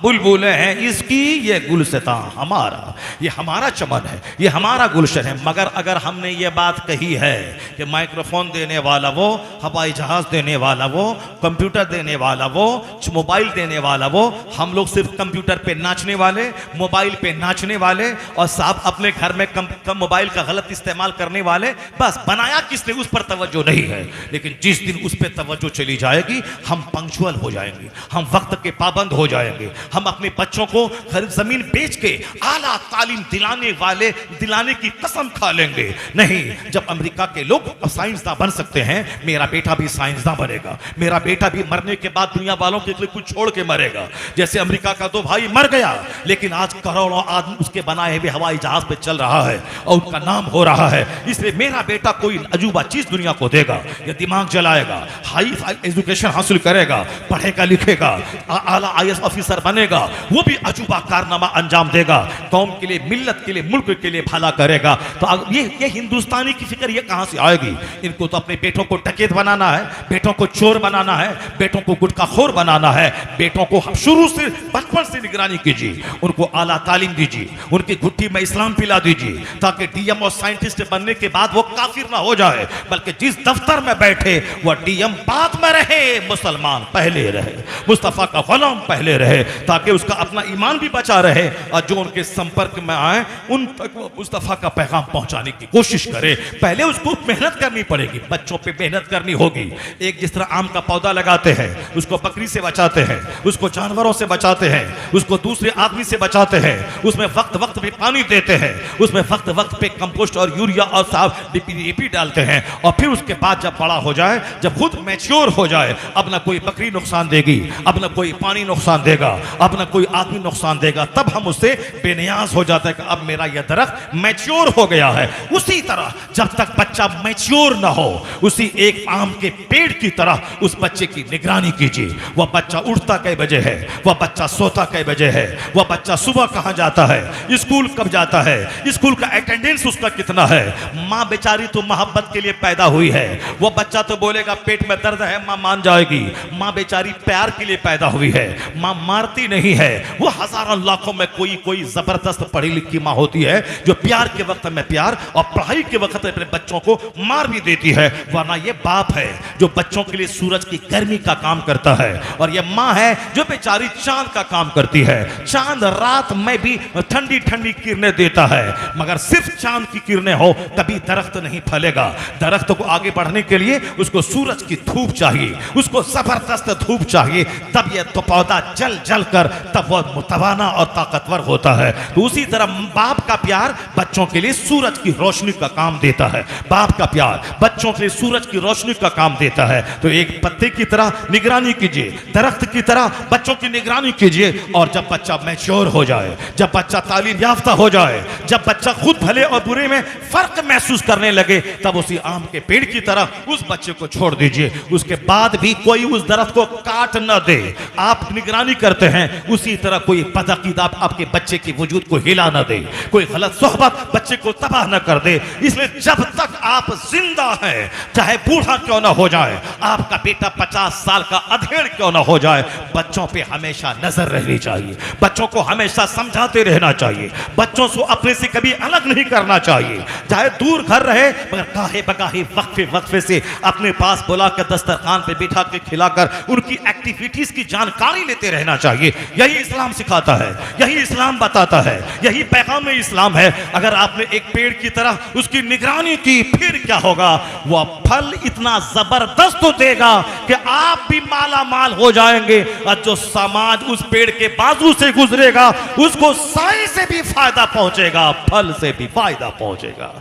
बुलबुलें हैं इसकी, ये गुलसिता हमारा, ये हमारा चमन है, ये हमारा गुलशन है। मगर अगर हमने ये बात कही है कि माइक्रोफोन देने वाला वो, हवाई जहाज देने वाला वो, कंप्यूटर देने वाला वो, मोबाइल देने वाला वो, हम लोग सिर्फ कंप्यूटर पे नाचने वाले, मोबाइल पे नाचने वाले और साहब अपने घर में कम मोबाइल का गलत इस्तेमाल करने वाले, बस बनाया किसने उस पर तवज्जो नहीं है। लेकिन जिस दिन उस पर तवज्जो चली जाएगी हम पंक्चुअल हो जाएंगे, हम वक्त के पाबंद हो जाएंगे, हम अपने बच्चों को जमीन बेच के आला तालीम दिलाने की कसम खा लेंगे। नहीं, जब अमेरिका के लोग साइंसदान बन सकते हैं, मेरा बेटा भी साइंसदान बनेगा, मेरा बेटा भी मरने के बाद दुनिया वालों के लिए कुछ छोड़ के मरेगा। जैसे अमेरिका का 2 भाई मर गया, लेकिन आज करोड़ों आदमी उसके बनाए हुए हवाई जहाज पे चल रहा है और उनका नाम हो रहा है। इसलिए मेरा बेटा कोई अजूबा चीज दुनिया को देगा, ये दिमाग जलाएगा, हाई एजुकेशन हासिल करेगा, पढ़ेगा लिखेगा, आला IAS ऑफिसर बनेगा, वो भी अजूबा कारनामा अंजाम देगा, कौम के लिए, मिल्लत के लिए, मुल्क के लिए भला करेगा। तो ये हिंदुस्तानी की फिक्र ये कहां से आएगी? इनको तो अपने बेटों को डकैत बनाना है, बेटों को चोर बनाना है, बेटों को गुटखाखोर बनाना है। बेटों को शुरू से बचपन से निगरानी कीजिए, उनको आला तालीम दीजिए, उनकी घुट्टी में इस्लाम पिला दीजिए, ताकि DM और साइंटिस्ट बनने के बाद वो काफिर ना हो जाए, बल्कि जिस दफ्तर में बैठे वो DM बाद में रहे, मुसलमान पहले रहे, मुस्तफा का गुलाम पहले रहे, ताकि उसका अपना ईमान भी बचा रहे और जो उनके संपर्क में आए उन तक वो मुस्तफा का पैगाम पहुंचाने की कोशिश करे। पहले उसको मेहनत करनी पड़ेगी, बच्चों पे मेहनत करनी होगी। एक जिस तरह आम का पौधा लगाते हैं, उसको बकरी से बचाते हैं, उसको जानवरों से बचाते हैं, उसको दूसरे आदमी से बचाते हैं, उसमें वक्त वक्त पे पानी देते हैं, उसमें वक्त वक्त पे कंपोस्ट और यूरिया और साफ DAP डालते हैं, और फिर उसके बाद जब बड़ा हो जाए, जब खुद मैच्योर हो जाए, अब ना कोई बकरी नुकसान देगी, अब ना कोई पानी नुकसान देगा, अब ना कोई आदमी नुकसान देगा, तब हम उससे बेनियाज हो जाते हैं कि अब मेरा यह दरख्त मैच्योर हो गया है। उसी तरह जब तक बच्चा मैच्योर ना हो, उसी एक आम के पेड़ की तरह उस बच्चे की निगरानी कीजिए। वह बच्चा उठता कै बजे है, वह बच्चा सोता कै बजे है, वह बच्चा सुबह कहां जाता है, स्कूल कब जाता है, स्कूल का अटेंडेंस उसका कितना है। माँ बेचारी तो मोहब्बत के लिए पैदा हुई है, वह बच्चा तो बोलेगा पेट में दर्द है, माँ मान जाएगी। माँ बेचारी प्यार के लिए पैदा हुई है, माँ मारती नहीं है। वो हजारों लाखों में कोई जबरदस्त पढ़ी लिखी माँ होती है जो प्यार के वक्त में प्यार और पढ़ाई के वक्त अपने बच्चों को मार भी देती है। वरना ये बाप है जो बच्चों के लिए सूरज की गर्मी का काम करता है, और ये माँ है जो बेचारी चांद का काम करती है। चांद रात में भी ठंडी ठंडी किरणें देता है, मगर सिर्फ चांद की किरणें हो कभी दरख्त नहीं फलेगा। दरख्त को आगे बढ़ने के लिए उसको सूरज की धूप चाहिए, उसको जबरदस्त धूप चाहिए, तब यह तो पौधा जल जल कर तब वह मुतवाना और ताकतवर होता है। तो उसी तरह बाप का प्यार बच्चों के लिए सूरज की रोशनी का काम देता है, बाप का प्यार बच्चों के लिए सूरज की रोशनी का काम देता है। तो एक पत्ते की तरह निगरानी कीजिए, दरख्त की तरह बच्चों की निगरानी कीजिए, और जब बच्चा मैच्योर हो जाए, जब बच्चा तालीम याफ्ता हो जाए, जब बच्चा खुद भले और बुरे में फर्क महसूस करने लगे, तब उसी आम के पेड़ की तरह उस बच्चे को छोड़ दीजिए। उसके बाद भी कोई उस दरख्त को काट न दे, आप निगरानी करते हैं, उसी तरह कोई बदअकीदा आपके बच्चे के वजूद को हिला न दे, कोई गलत सोहबत बच्चे को तबाह न कर दे। इसलिए जब तक आप जिंदा हैं, चाहे बूढ़ा क्यों ना हो जाए, आपका बेटा 50 साल का अधेड़ क्यों ना हो जाए, बच्चों पे हमेशा नजर रहनी चाहिए, बच्चों को हमेशा समझाते रहना चाहिए, बच्चों को अपने से कभी अलग नहीं करना चाहिए। चाहे दूर घर रहे, मगर काहे बगाहे वक्फे वक्फे से अपने पास बुला कर दस्तरखान पे बिठा के खिलाकर उनकी एक्टिविटीज की जानकारी लेते रहना चाहिए। यही इस्लाम सिखाता है, यही इस्लाम बताता है, यही पैगाम इस्लाम है। अगर आपने एक पेड़ की तरह उसकी निगरानी की, फिर क्या होगा, वह फल इतना जबरदस्त देगा कि आप भी माला माल हो जाएंगे, और जो समाज उस पेड़ के बाजू से गुजरेगा उसको साए से भी फायदा पहुंचेगा, फल से भी फायदा पहुंचेगा।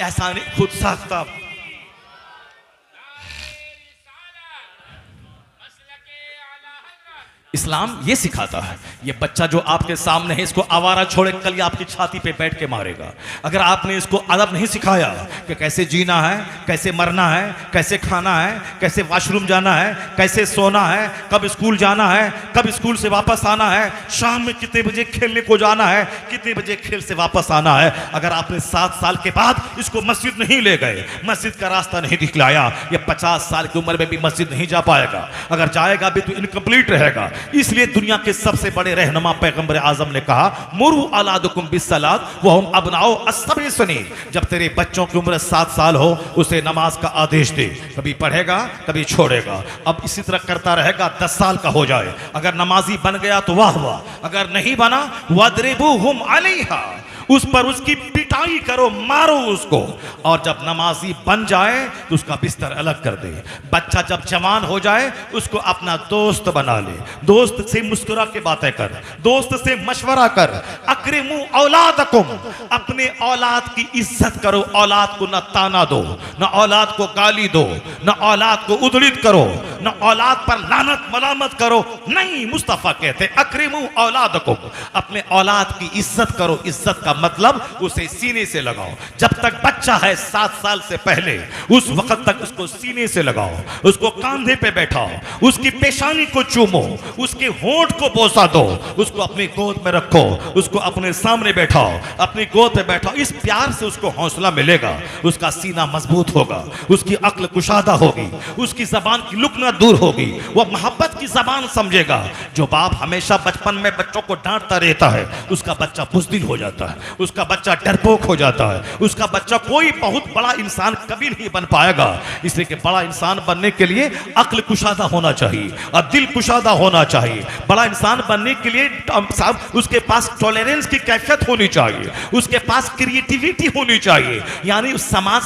ऐसा नहीं खुद साख्ता। इस्लाम ये सिखाता है, ये बच्चा जो आपके सामने है, इसको आवारा छोड़े कल आपकी छाती पे बैठ के मारेगा। अगर आपने इसको अदब नहीं सिखाया कि कैसे जीना है, कैसे मरना है, कैसे खाना है, कैसे वॉशरूम जाना है, कैसे सोना है, कब स्कूल जाना है, कब स्कूल से वापस आना है, शाम में कितने बजे खेलने को जाना है, कितने बजे खेल से वापस आना है, अगर आपने 7 साल के बाद इसको मस्जिद नहीं ले गए, मस्जिद का रास्ता नहीं दिखलाया, ये 50 साल की उम्र में भी मस्जिद नहीं जा पाएगा। अगर जाएगा भी तो इनकम्प्लीट रहेगा। इसलिए दुनिया के सबसे बड़े रहनुमा पैगंबर आजम ने कहा, मुरु औलादकुम बिस्सलात वहुम अबनाउ अस्सबई सनीन। जब तेरे बच्चों की उम्र 7 साल हो उसे नमाज का आदेश दे। कभी पढ़ेगा कभी छोड़ेगा, अब इसी तरह करता रहेगा, 10 साल का हो जाए, अगर नमाजी बन गया तो वाह वाह, अगर नहीं बना वद्रिबूहुम अलैहा, उस पर उसकी पिटाई करो, मारो उसको। और जब नमाजी बन जाए तो उसका बिस्तर अलग कर दे। बच्चा जब जवान हो जाए उसको अपना दोस्त बना ले, दोस्त से मुस्कुरा के बातें कर, दोस्त से मशवरा कर। अक्रिमू औलादकुम, अपने औलाद की इज्जत करो, औलाद को न ताना दो, न औलाद को गाली दो, न औलाद को उदलित करो, न औलाद पर लानत मलामत करो। नहीं, मुस्तफा कहते अक्रिमू औलादकुम, अपने औलाद की इज्जत करो। इज्जत का मतलब उसे सीने से लगाओ। जब तक बच्चा है 7 साल से पहले, उस वक्त तक उसको सीने से लगाओ, उसको कंधे पे बैठाओ, उसकी पेशानी को चूमो, उसके होंठ को बोसा दो, उसको अपनी गोद में रखो, उसको अपने सामने बैठाओ, अपनी गोद में बैठाओ। इस प्यार से उसको हौसला मिलेगा, उसका सीना मजबूत होगा, उसकी अक्ल कुशादा होगी, उसकी जबान की लुकना दूर होगी, वह मोहब्बत की जबान समझेगा। जो बाप हमेशा बचपन में बच्चों को डांटता रहता है उसका बच्चा बुज़दिल हो जाता है, उसका बच्चा डरपोक हो जाता है, उसका बच्चा कोई बहुत बड़ा इंसान कभी नहीं बन पाएगा। इसलिए कि बड़ा इंसान बनने के लिए अक्ल कुशादा होना चाहिए और दिल कुशादा होना चाहिए। बड़ा इंसान बनने के लिए उसके पास टॉलरेंस की कैफियत होनी चाहिए, उसके पास क्रिएटिविटी होनी चाहिए, यानी समाज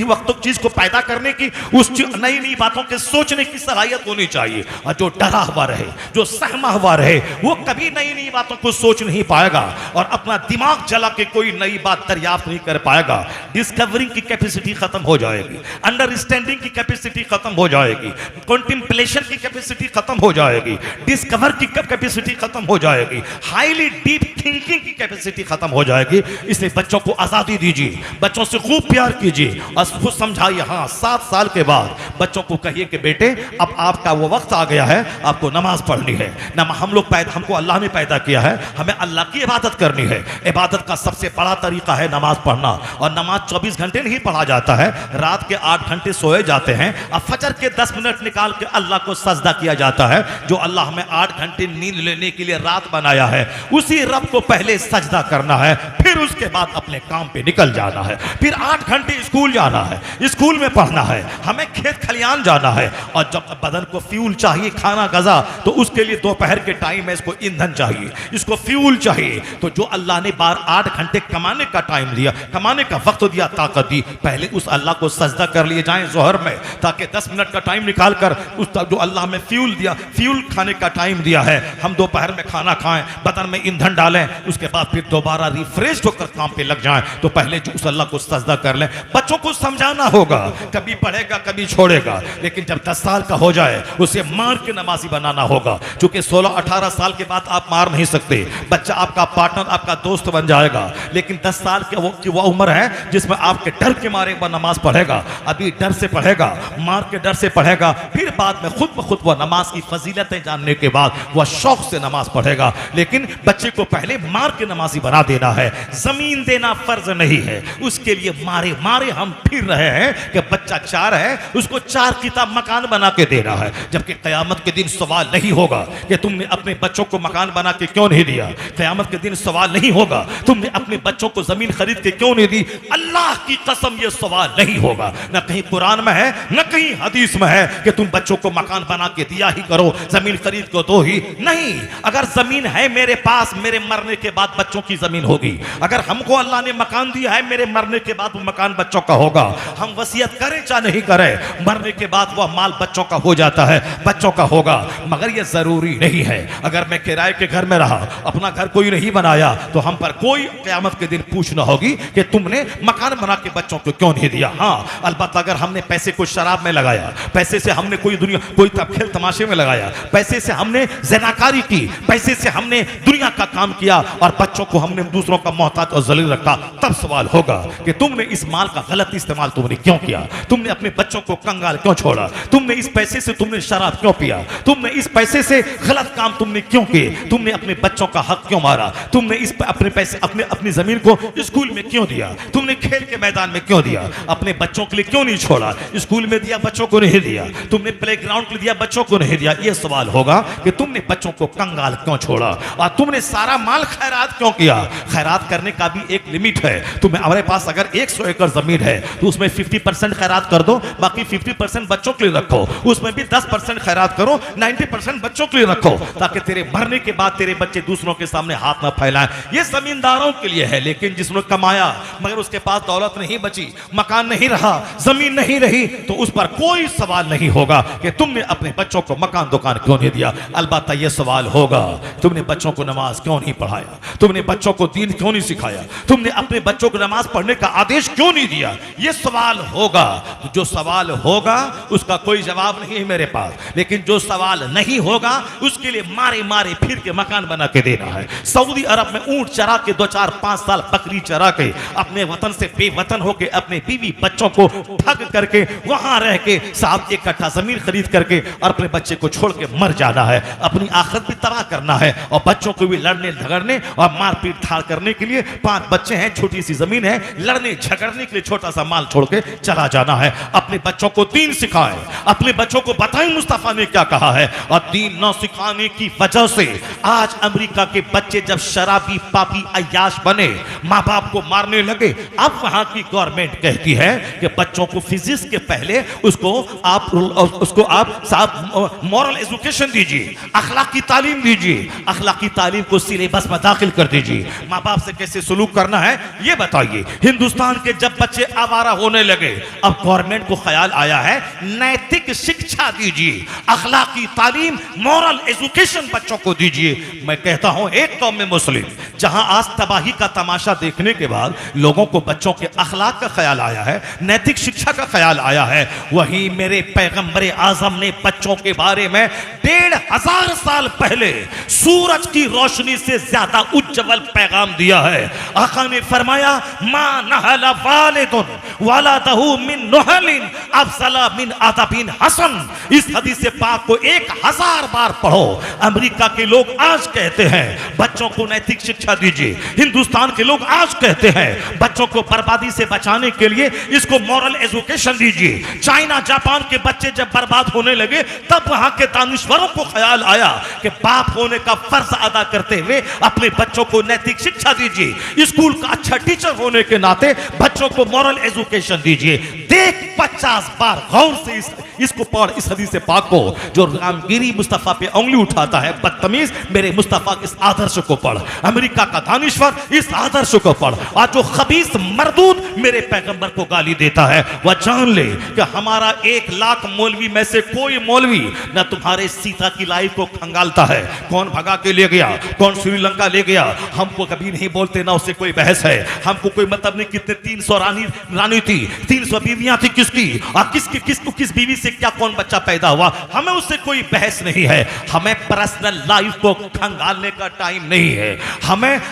वक्त चीज को पैदा करने की, उस नई नई बातों के सोचने की सलाहियत होनी चाहिए। और जो डरा हुआ रहे, जो सहमा हुआ रहे, वो कभी नई नई बातों को सोच नहीं पाएगा और अपना दिमाग जला के कोई नई बात दरियाफ्त नहीं कर पाएगा। डिस्कवरिंग की कैपेसिटी खत्म हो जाएगी, अंडरस्टैंडिंग की कैपेसिटी खत्म हो जाएगी, कॉन्टेम्पलेशन की कैपेसिटी खत्म हो जाएगी, डिस्कवर की कैपेसिटी खत्म हो जाएगी, हाईली डीप थिंकिंग की कैपेसिटी खत्म हो जाएगी। इसलिए बच्चों को आजादी दीजिए, बच्चों से खूब प्यार कीजिए और खुद समझाइए। हाँ, 7 साल के बाद बच्चों को कहिए कि बेटे अब आपका वो वक्त आ गया है, आपको नमाज पढ़नी है। हमको अल्लाह ने पैदा किया है, हमें अल्लाह की इबादत करनी है। इबादत का सबसे बड़ा तरीका है नमाज पढ़ना, और नमाज 24 घंटे नहीं पढ़ा जाता है, रात के 8 घंटे सोए जाते हैं और फजर के 10 मिनट निकाल के अल्लाह को सजदा किया जाता है। जो अल्लाह हमें 8 घंटे नींद लेने के लिए रात बनाया है, उसी रब को पहले सजदा करना है, फिर उसके बाद अपने काम पे निकल जाना है। फिर 8 घंटे स्कूल जाना है, स्कूल में पढ़ना है, हमें खेत खलियान जाना है। और जब बदन को फ्यूल चाहिए, खाना गजा, तो उसके लिए दोपहर के टाइम में इसको ईंधन चाहिए, इसको फ्यूल चाहिए। तो जो अल्लाह ने 8 घंटे कमाने का टाइम दिया, कमाने का वक्त दिया, ताकत दी, पहले उस अल्लाह को सजदा कर लिए जाएं जोहर में, ताकि 10 मिनट का टाइम निकाल कर उस जो अल्लाह में फ्यूल दिया, फ्यूल खाने का टाइम दिया है, हम दोपहर में खाना खाएं, बदन में ईंधन डालें, उसके बाद फिर दोबारा रिफ्रेश होकर काम पे लग जाएं। तो पहले जो उस अल्लाह को सजदा कर लें। बच्चों को समझाना होगा, कभी पढ़ेगा कभी छोड़ेगा, लेकिन जब 10 साल का हो जाए उसे मार के नमाजी बनाना होगा। क्योंकि 16-18 साल के बाद आप मार नहीं सकते, बच्चा आपका पार्टनर, आपका दोस्त बन जाएगा। लेकिन 10 साल की वो उम्र है जिसमें आपके डर के मारे वह नमाज पढ़ेगा। अभी डर से पढ़ेगा, मार के डर से पढ़ेगा, फिर बाद में खुद ब खुद वह नमाज की फजीलतें जानने के बाद वह शौक से नमाज पढ़ेगा। लेकिन बच्चे को पहले मार के नमाजी बना देना है, जमीन देना फर्ज नहीं है। उसके लिए मारे मारे हम फिर रहे हैं कि बच्चा 4 है, उसको 4 किताब मकान बना के देना है। जबकि क़यामत के दिन सवाल नहीं होगा कि तुमने अपने बच्चों को मकान बना के क्यों नहीं दिया। क़यामत के दिन सवाल नहीं होगा तुमने अपने बच्चों को जमीन खरीद के क्यों नहीं दी। अल्लाह की कसम ये सवाल नहीं होगा, न कहीं कुरान में है न कहीं हदीस में है कि तुम बच्चों को मकान बना के दिया ही करो, जमीन खरीद को दो ही नहीं। अगर जमीन है मेरे पास, मेरे मरने के बाद बच्चों की जमीन होगी। अगर हमको अल्लाह ने मकान दिया है, मेरे मरने के बाद वो मकान बच्चों का होगा। हम वसीयत करें चाहे नहीं करें, मरने के बाद वह माल बच्चों का हो जाता है, बच्चों का होगा। मगर यह जरूरी नहीं है। अगर मैं किराए के घर में रहा, अपना घर कोई नहीं बनाया, तो हम पर कोई क़यामत के दिन पूछना होगी कि तुमने मकान बना के बच्चों को क्यों नहीं दिया। हाँ, अलबत्ता अगर हमने पैसे को शराब में लगाया, पैसे से हमने कोई खेल तमाशे में लगाया, पैसे से हमने ज़िनाकारी की, पैसे से हमने दुनिया का काम किया और बच्चों को हमने दूसरों का मोहताज और जलील रखा, तब सवाल होगा कि तुमने इस माल का गलत गलत इस्तेमाल तुमने क्यों किया? तुमने अपने बच्चों को कंगाल क्यों छोड़ा? तुमने इस पैसे से तुमने शराब क्यों पिया? तुमने इस पैसे से गलत काम तुमने क्यों किए? तुमने अपने बच्चों का हक क्यों मारा? तुमने इस अपने पैसे अपनी जमीन को स्कूल में क्यों दिया? तुमने खेल के मैदान में क्यों दिया? अपने बच्चों के लिए क्यों नहीं छोड़ा? स्कूल में दिया, बच्चों को नहीं दिया। तुमने प्लेग्राउंड के लिए दिया, बच्चों को नहीं दिया। यह सवाल होगा कि तुमने बच्चों को कंगाल क्यों छोड़ा और तुमने सारा माल खैरात क्यों किया? खैरात करने का भी एक लिमिट है। तुम्हारे पास अगर 100 एकड़ जमीन है तो उसमें 50% खैरात कर दो, बाकी 50% बच्चों के लिए रखो। उसमें भी 10% खैरात करो, 90% बच्चों के लिए रखो, ताकि तेरे मरने के बाद तेरे बच्चे दूसरों के सामने हाथ ना फैलाएं। ये जमींदारों के लिए है, लेकिन जिसने कमाया मगर उसके पास दौलत नहीं बची, मकान नहीं रहा, जमीन नहीं रही, तो उस पर कोई सवाल नहीं होगा कि तुमने अपने बच्चों को मकान दुकान क्यों नहीं दिया। अलबत्ता यह सवाल होगा तुमने बच्चों को नमाज क्यों नहीं पढ़ाया, तुमने बच्चों को दीन क्यों नहीं सिखाया, तुमने अपने बच्चों को नमाज पढ़ने का आदेश क्यों नहीं दिया। यह सवाल होगा। तो जो सवाल होगा उसका कोई जवाब नहीं है मेरे पास, लेकिन जो सवाल नहीं होगा उसके लिए मारे मारे फिर के मकान बना के देना है। सऊदी अरब में ऊंट चरा के 2-4-5 साल बकरी चरा के अपने वतन से बेवतन होके अपने बीवी बच्चों को ठग करके वहां रह के साहब 1 कट्ठा जमीन खरीद करके और अपने बच्चे को छोड़ के मर जाना है, अपनी आखिरत भी तबाह करना है और बच्चों को भी लड़ने झगड़ने और मारपीट ठाड़ करने के लिए। 5 बच्चे हैं, छोटी सी जमीन है, लड़ने झगड़ने के लिए छोटा सा माल छोड़ के चला जाना है। अपने बच्चों को दीन सिखाएं, अपने बच्चों को बताएं मुस्तफा ने क्या कहा है। और दीन न सिखाने की वजह से आज अमेरिका के बच्चे जब शराबी पापी अय्याश बने, माँ बाप को मारने लगे। अब वहां की गवर्नमेंट कहती है कि बच्चों को फिजिक्स के पहले उसको आप साहब मॉरल एजुकेशन दीजिए, अखलाकी तालीम दीजिए, अखलाकी तालीम को सिलेबस में दाखिल कर दीजिए। माँ बाप से कैसे सलूक करना है ये बताइए। हिंदुस्तान के जब बच्चे आवारा होने लगे, अब गवर्नमेंट को ख्याल आया है नैतिक शिक्षा दीजिए, अखलाकी तालीम, मॉरल एजुकेशन बच्चों को दीजिए। मैं कहता हूं एक कौम में मुस्लिम जहां आज तबाही का तमाशा देखने के बाद लोगों को बच्चों के अखलाक का ख्याल आया है, नैतिक शिक्षा का ख्याल आया है, वहीं मेरे पैगंबर आजम ने बच्चों के बारे में 1500 साल पहले सूरज की रोशनी से ज्यादा उज्जवल पैगाम दिया है। आका ने फरमाया मा नहला वालिदुन वलदहु मिन नुहलिन अफज़ला मिन अदबिन हसन। इस हदीस पाक को 1000 बार पढ़ो। अमेरिका के लोग आज कहते हैं बच्चों को नैतिक शिक्षा दीजिए, हिंदुस्तान के लोग आज कहते हैं बच्चों को बर्बादी से बचाने के लिए इसको मॉरल एजुकेशन दीजिए। चाइना जापान के बच्चे जब बर्बाद होने लगे तब वहां के दानिश्वरों को ख्याल आया कि बाप होने का फर्ज अदा करते हुए अपने बच्चों को नैतिक शिक्षा दीजिए, स्कूल का अच्छा टीचर होने के नाते बच्चों को मॉरल एजुकेशन दीजिए। देख 50 बार गौर से इसको पढ़, इस हदीस पाक को। जो रामगिरी मुस्तफा पे उंगली उठाता है बदतमीज, मेरे मुस्तफा इस आदर्श को पढ़, अमेरिका का दानिश्वर इस आदर्श को पढ़। और जो खबीस मरदूद मेरे पैगंबर को गाली देता है वह जान ले कि हमारा 1 लाख मौलवी में से कोई मौलवी न तुम्हारे सीता की लाइफ को खंगालता है। कौन भगा के ले गया, कौन श्रीलंका ले गया, हमको कभी नहीं बोलते, ना उससे कोई बहस है। हमको कोई मतलब नहीं कितने 300 रानी थी, 300 बीवियां थी किसकी, और किसको किस बीवी से क्या कौन बच्चा पैदा हुआ, हमें उससे कोई बहस नहीं है। हमें पर्सनल लाइफ को खंगालने का टाइम नहीं है।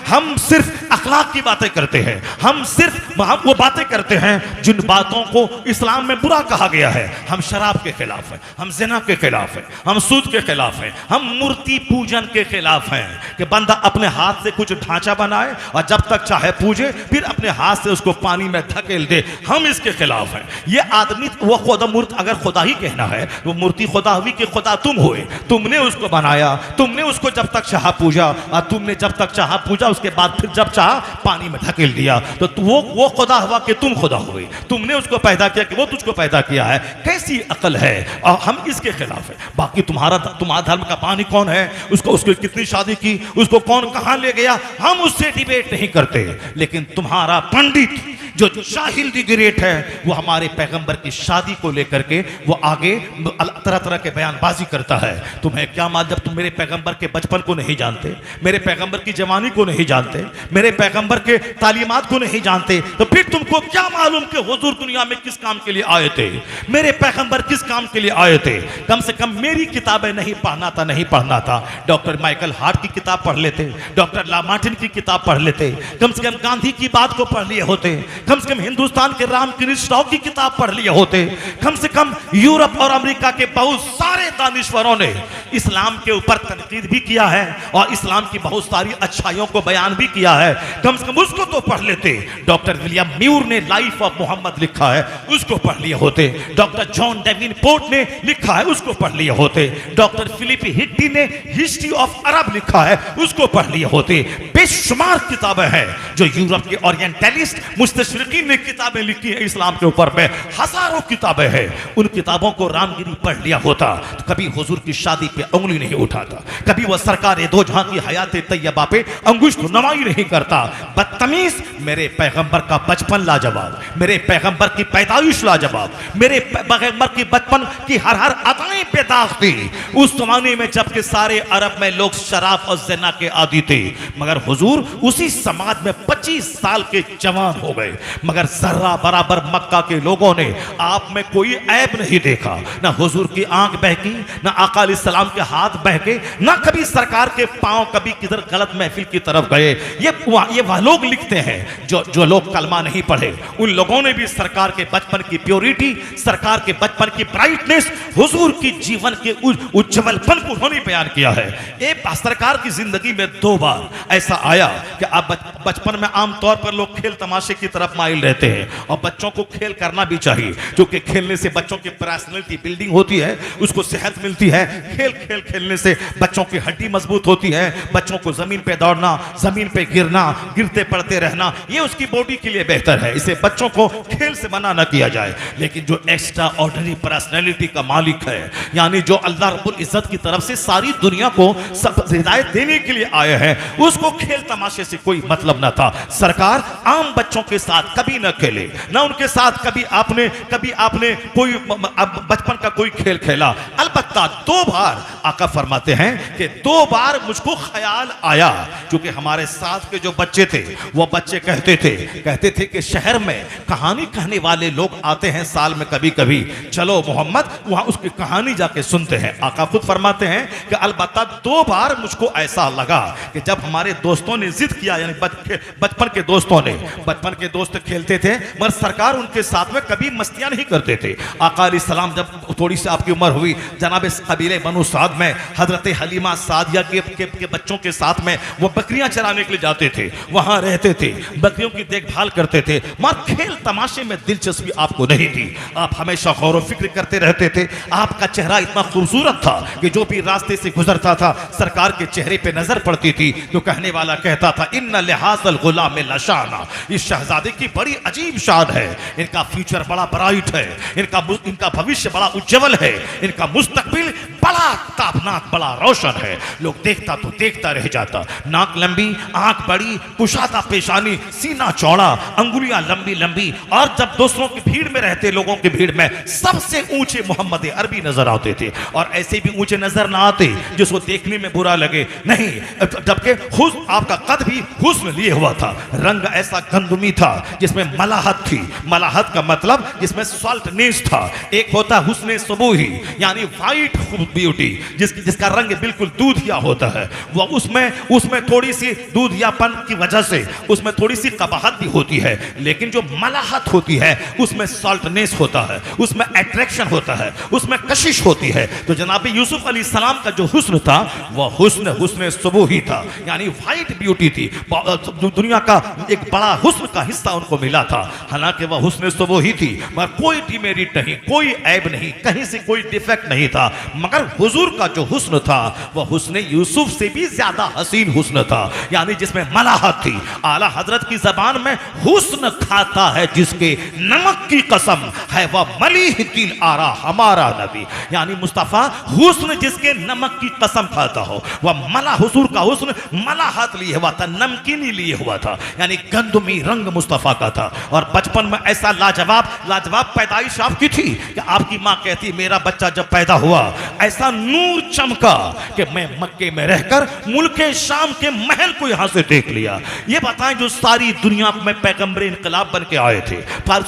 हम सिर्फ अखलाक की बातें करते हैं, हम सिर्फ वो बातें करते हैं जिन बातों को इस्लाम में बुरा कहा गया है। हम शराब के खिलाफ हैं, हम जिना के खिलाफ हैं, हम सूद के खिलाफ हैं, हम मूर्ति पूजन के खिलाफ हैं कि बंदा अपने हाथ से कुछ ढांचा बनाए और जब तक चाहे पूजे, फिर अपने हाथ से उसको पानी में धकेल दे। हम इसके खिलाफ हैं। ये आदमी वो खुदा मूर्ति अगर खुदा ही कहना है, वो मूर्ति खुदा हुई कि खुदा तुम हुए, तुमने उसको बनाया, तुमने उसको जब तक चाहा पूजा, और तुमने जब तक चाहा पूजा उसके बाद फिर जब चाहा पानी में धकेल दिया, तो वो खुदा हुआ कि तुम खुदा हुए, तुमने उसको पैदा किया कि वो तुझको पैदा किया है। कैसी अकल है। और हम इसके खिलाफ है। बाकी तुम्हारा धर्म का पानी कौन है, उसको कितनी शादी की, उसको कौन कहां ले गया, हम उससे डिबेट नहीं करते। लेकिन तुम्हारा पंडित जो जाहिल दी ग्रेट है वो हमारे पैगंबर की शादी को लेकर के वो आगे तरह तरह के बयानबाजी करता है। तुम्हें क्या मालूम, जब तुम मेरे पैगंबर के बचपन को नहीं जानते, मेरे पैगंबर की जवानी को नहीं जानते, मेरे पैगंबर के तालीमात को नहीं जानते, तो फिर तुमको क्या मालूम कि हुजूर दुनिया में किस काम के लिए आए थे, मेरे पैगंबर किस काम के लिए आए थे। कम से कम मेरी किताबें नहीं पढ़ना था। डॉक्टर माइकल हार्ट की किताब पढ़ लेते, डॉक्टर लामार्टिन की किताब पढ़ लेते, कम से कम गांधी की बात को पढ़ लिए होते, कम से कम हिंदुस्तान के रामकृष्ण राव की किताब पढ़ लिए होते, कम से कम यूरोप और अमेरिका के बहुत सारे दानिश्वरों ने इस्लाम के ऊपर तनकीद भी किया है और इस्लाम की बहुत सारी अच्छाइयों को बयान भी किया है, कम से कम उसको तो पढ़ लेते। डॉक्टर विलियम म्यूर ने लाइफ ऑफ मोहम्मद लिखा है, उसको पढ़ लिए होते। डॉक्टर जॉन डेवनपोर्ट ने लिखा है, उसको पढ़ लिए होते। डॉक्टर फिलिप हिट्टी ने हिस्ट्री ऑफ अरब लिखा है, उसको पढ़ लिए होते। बेशुमार किताबें हैं जो यूरोप के ओरिएंटलिस्ट मुस्तशरिकीन ने किताबें लिखी है इस्लाम के ऊपर में, हजारों किताबें हैं। उन किताबों को रामगिरी पढ़ लिया होता तो कभी हुजूर की शादी पे उंगली नहीं उठाता, कभी वह सरकार दो जहां की हयात तैयबा पे अंगुष्ठ नमाई नहीं करता। बदतमीज, मेरे पैगंबर का बचपन लाजवाब, मेरे पैगंबर की पैदाइश लाजवाब, मेरे पैगंबर की बचपन की हर हर अदाएं बेदाग थी। उस जमाने में जबकि सारे अरब में लोग शराब और ज़िना के आदी थे, मगर हुजूर उसी समाज में 25 साल के जवान हो गए, मगर जर्रा बराबर मक्का के लोगों ने आप में कोई ऐब नहीं देखा। ना हुजूर की आंख बहकी, ना आका अलैहिस्सलाम के हाथ बहके, ना कभी सरकार के पांव कभी किधर गलत महफिल की तरफ गए। ये वह लोग लिखते हैं जो लोग कलमा नहीं पढ़े, उन लोगों ने भी सरकार के बचपन की प्योरिटी, सरकार के बचपन की ब्राइटनेस, हुजूर की जीवन के उज्जवलपन को उन्होंने बयान किया है। एक सरकार की जिंदगी में 2 बार ऐसा आया कि अब बचपन में आमतौर पर लोग खेल तमाशे की तरफ माइल रहते हैं और बच्चों को खेल करना भी चाहिए, क्योंकि खेलने से बच्चों की पर्सनैलिटी बिल्डिंग होती है, उसको सेहत मिलती है। खेल खेलने से बच्चों की हड्डी मजबूत होती है, बच्चों को जमीन पे दौड़ना, जमीन पे गिरना, गिरते पड़ते रहना, ये उसकी बॉडी के लिए बेहतर है। इसे बच्चों को खेल से मना न किया जाए। लेकिन जो एक्स्ट्रा ऑर्डिनरी पर्सनैलिटी का मालिक है, यानी जो अल्लाह रब्बुल इज्जत की तरफ से सारी दुनिया को सब हिदायत देने के लिए आए हैं, उसको खेल तमाशे से कोई मतलब न था। सरकार आम बच्चों के साथ कभी न खेले, ना उनके साथ कभी आपने कोई बचपन का कोई खेल खेला। अलबत्ता 2 बार आका फरमाते हैं कि 2 बार मुझको ख्याल आया, क्योंकि हमारे साथ के जो बच्चे थे वो बच्चे कहते थे कि शहर में कहानी कहने वाले लोग आते हैं साल में कभी कभी, चलो मोहम्मद वहां उसकी कहानी जाके सुनते हैं। आका खुद फरमाते हैं कि अलबत्ता 2 बार मुझको ऐसा लगा कि जब हमारे दोस्तों ने जिद किया, यानी बचपन के दोस्त खेलते थे, मगर सरकार उनके साथ में कभी मस्तियां नहीं करते थे। आका अलैहिस्सलाम जब थोड़ी सी आपकी उम्र हुई, जनाब कबीले बनु साद में हजरत हलीमा सादिया के बच्चों के साथ में वो बकरियां चराने के लिए जाते थे, वहां रहते थे, बकरियों की देखभाल करते थे, मगर खेल तमाशे में दिलचस्पी आपको नहीं थी। आप हमेशा गौर व फिक्र करते रहते थे। आपका चेहरा इतना खूबसूरत था कि जो भी रास्ते से गुजरता था सरकार के चेहरे पे नजर पड़ती थी तो कहने वाला कहता था, इन्ना लिहाजल गुलाम लशाना, इस शहजादे की बड़ी अजीब शान है, इनका फ्यूचर बड़ा ब्राइट है, इनका भविष्य बड़ा उज्जवल है, इनका मुस्तकबिल बड़ा ताबनाक, बड़ा रोशन है। लोग देखता तो देखता रह जाता। नाक लंबी, आंख बड़ी, कुशादा पेशानी, सीना चौड़ा, अंगुलियां लंबी लंबी, और जब दूसरों की भीड़ में रहते, लोगों की भीड़ में सबसे ऊंचे मोहम्मद अरबी नजर आते थे, और ऐसे भी ऊंचे नजर ना आते जिसको देखने में बुरा लगे, नहीं, जबकि आपका कद भी हुस्न लिए हुआ था। रंग ऐसा गंदमी था जिसमें मलाहत थी। मलाहत का मतलब जिसमें सॉल्टनेस था। एक होता हुस्न सुबूही, यानी वाइट ब्यूटी, जिसका रंग बिल्कुल दूधिया होता है, वो उसमें थोड़ी सी दूधियापन की वजह से उसमें थोड़ी सी कबाहत भी होती है, लेकिन जो मलाहत होती है उसमें सॉल्टनेस होता है, उसमें अट्रैक्शन होता है, उसमें कशिश होती है। तो जनाब यूसुफ अलैहिस्सलाम का जो हुस्न था वह हुस्न सुबूही था, यानी वाइट ब्यूटी थी। दुनिया का एक बड़ा हुस्न का हिस्सा उनको मिला था, हालांकि वह हुस्न सुबूही थी, मगर कोई डिमेरिट नहीं, कोई ऐब नहीं, कहीं से कोई डिफेक्ट नहीं था। मगर हुजूर का जो हुस्न था वह हुस्न यूसुफ से भी ज्यादा हसीन हुस्न था, यानी जिसमें मलाहत थी। आला हजरत की जबान में हुस्न खाता है जिसके नमक की कसम है वह मलीह दिल आरा हमारा नबी, यानी मुस्तफा हुस्न जिसके नमक की कसम खाता हो, वह मला हुजूर का हुस्न मलाहत लिए हुआ था, नमकीनी लिए हुआ था, यानी गंदमी रंग मुस्तफा का था। और बचपन में ऐसा लाजवाब पैदाइश आपकी थी कि आपकी माँ कहती मेरा बच्चा जब पैदा हुआ ऐसा नूर चमका कि मैं मक्के में रहकर मुल्के शाम के महल को यहां से देख लिया। ये बताएं जो सारी दुनिया में पैगंबर इनकलाब बन के आए थे,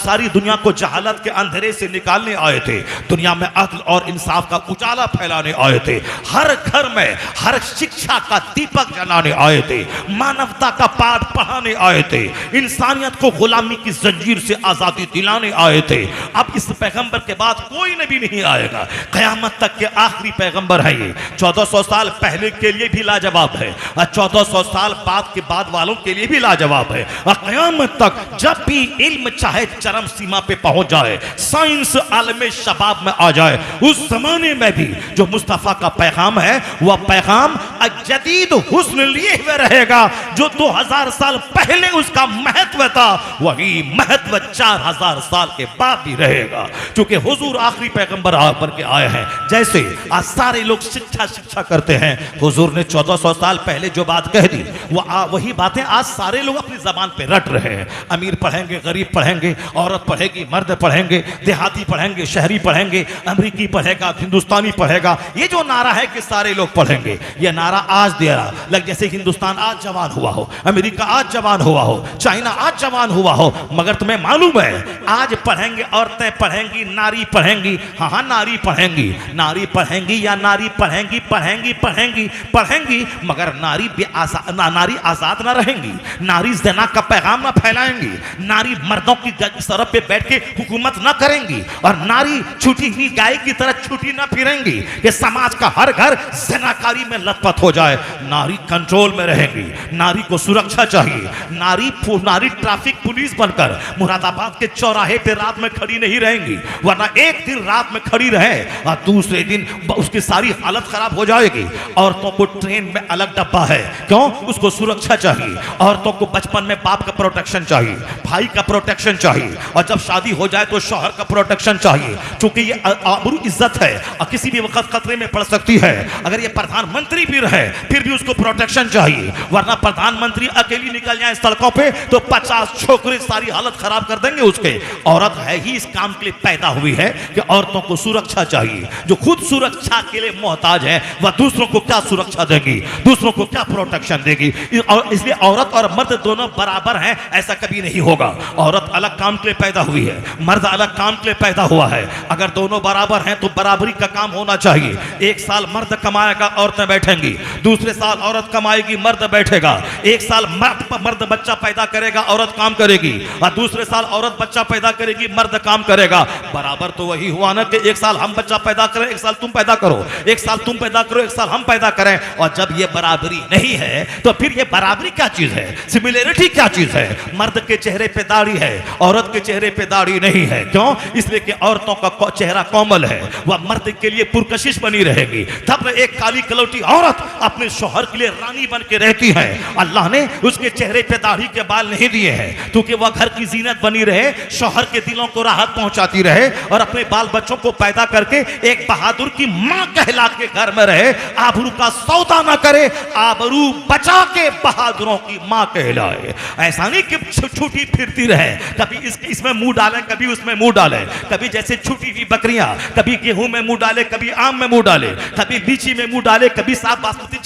सारी दुनिया को जहालत के अंधेरे से निकालने आए थे, दुनिया में अदल और इंसाफ का उजाला फैलाने आए थे, हर घर में हर शिक्षा का दीपक जलाने आए थे, मानवता का पाठ पढ़ाने आए थे, इंसानियत को गुलामी की जंजीर से आजादी दिलाने आए थे। अब इस पैगंबर के बाद कोई नबी नहीं आएगा, कयामत तक के आखिरी पैगंबर है ये। 1400 साल पहले के लिए भी लाजवाब है और 1400 साल बाद के बाद वालों के लिए भी लाजवाब है। और कयामत तक जब भी इल्म चाहे चरम सीमा पे पहुंच जाए, साइंस आलमे शबाब में आ जाए, उस जमाने में भी जो मुस्तफा का पैगाम है वह पैगाम जदीद हुस्न लिए हुए रहेगा। जो 2000 साल पहले उसका महत्व था वही महत्व 4000 साल के बाद भी रहेगा, क्योंकि हुजूर आखिरी पैगंबर बन के आए हैं। जैसे आज सारे लोग शिक्षा करते हैं, हुजूर ने 1400 साल पहले जो बात कह दी वही बातें आज सारे लोग अपनी जबान पे रट रहे हैं। अमीर पढ़ेंगे, गरीब पढ़ेंगे, औरत पढ़ेगी, मर्द पढ़ेंगे, देहाती पढ़ेंगे, शहरी पढ़ेंगे, अमरीकी पढ़ेगा, हिंदुस्तानी पढ़ेगा। ये जो नारा है कि सारे लोग पढ़ेंगे, ये नारा आज दे रहा लग जैसे हिंदुस्तान आज जवान हुआ हो, अमेरिका आज जवान हुआ हो, चाइना आज जवान हुआ हो। मगर तुम्हें मालूम है आज पढ़ेंगे, औरतें पढ़ेंगी, नारी पढ़ेंगी। हाँ, नारी पढ़ेंगी, नारी पढ़ेंगी या नारी पढ़ेंगी, पढ़ेंगी, मगर नारी आजाद ना रहेंगी, नारी ज़िना का पैगाम ना फैलाएंगी, नारी मर्दों की सरहद पे बैठ के हुकूमत ना करेंगी, और नारी छूटी हुई गाय की तरह छूटी ना फिरेंगी कि समाज का हर घर ज़िनाकारी में लथपथ हो जाए। नारी कंट्रोल में रहेंगी, नारी को सुरक्षा चाहिए। नारी ट्रैफिक पुलिस बनकर मुरादाबाद के चौराहे पे रात में खड़ी नहीं रहेंगी, वरना एक दिन रात में खड़ी रहे और दूसरे दिन उसकी सारी हालत खराब हो जाएगी। औरतों को ट्रेन में अलग डब्बा है, क्यों? उसको सुरक्षा चाहिए। औरतों को बचपन में बाप का प्रोटेक्शन चाहिए, भाई का प्रोटेक्शन चाहिए, और जब शादी हो जाए तो शौहर का प्रोटेक्शन चाहिए, क्योंकि ये आबरू इज्जत है और किसी भी वक्त खतरे में पड़ सकती है। अगर ये प्रधानमंत्री भी रहे फिर भी उसको प्रोटेक्शन चाहिए, वरना प्रधानमंत्री अकेली निकल जाए सड़कों पे तो 50 छोकरे सारी हालत खराब कर देंगे उसके। औरत है ही इस काम के लिए पैदा हुई है कि औरतों को सुरक्षा चाहिए। जो खुद सुरक्षा के लिए मोहताज है वह दूसरों को क्या सुरक्षा देगी, दूसरों को क्या प्रोटेक्शन देगी? इसलिए औरत और मर्द दोनों बराबर हैं, ऐसा कभी नहीं होगा। औरत अलग काम के लिए पैदा हुई है, मर्द अलग काम के लिए पैदा हुआ है। अगर दोनों बराबर हैं तो बराबरी का काम होना चाहिए। एक साल मर्द कमाएगा, औरतें बैठेंगी, दूसरे साल औरत कमाएगी, मर्द बैठेगा। एक साल मर्द बच्चा पैदा करेगा, औरत काम करेगी, और दूसरे साल औरत बच्चा पैदा करेगी, मर्द काम करेगा। बराबर तो वही हुआ ना कि एक साल हम बच्चा पैदा करें, एक साल तुम पैदा करो, एक साल तुम पैदा करो, एक साल हम पैदा करें। और जब ये बराबरी नहीं है तो फिर ये बराबरी क्या चीज है, सिमिलरिटी क्या चीज है? मर्द के चेहरे पे दाढ़ी है, औरत के चेहरे पे दाढ़ी नहीं है। क्यों? इसलिए कि औरतों का चेहरा कोमल है, वह मर्द के लिए पुरकशिश बनी रहेगी। तब एक काली कलौटी औरत अपने शौहर के लिए रानी बन के रहती है। अल्लाह ने उसके चेहरे पे दाढ़ी के बाल नहीं दिए हैं क्योंकि वह घर की जीनत बनी रहे, शौहर के दिलों को राहत पहुंचाती रहे, और अपने बाल बच्चों को पैदा करके एक बहादुर की मां कहला के घर में रहे। आबरू का सौदा ना करे, आबरू बचा के बहादुरों की मां कहलाए। ऐसा नहीं कि छूटी फिरती रहे, कभी इसमें मुंह डाले, कभी उसमें मुंह डाले, कभी जैसे छूटी हुई बकरियां, कभी गेहूं में मुंह डाले, कभी आम में मुंह डाले, कभी लीची में मुंह डाले, कभी साफ बासमती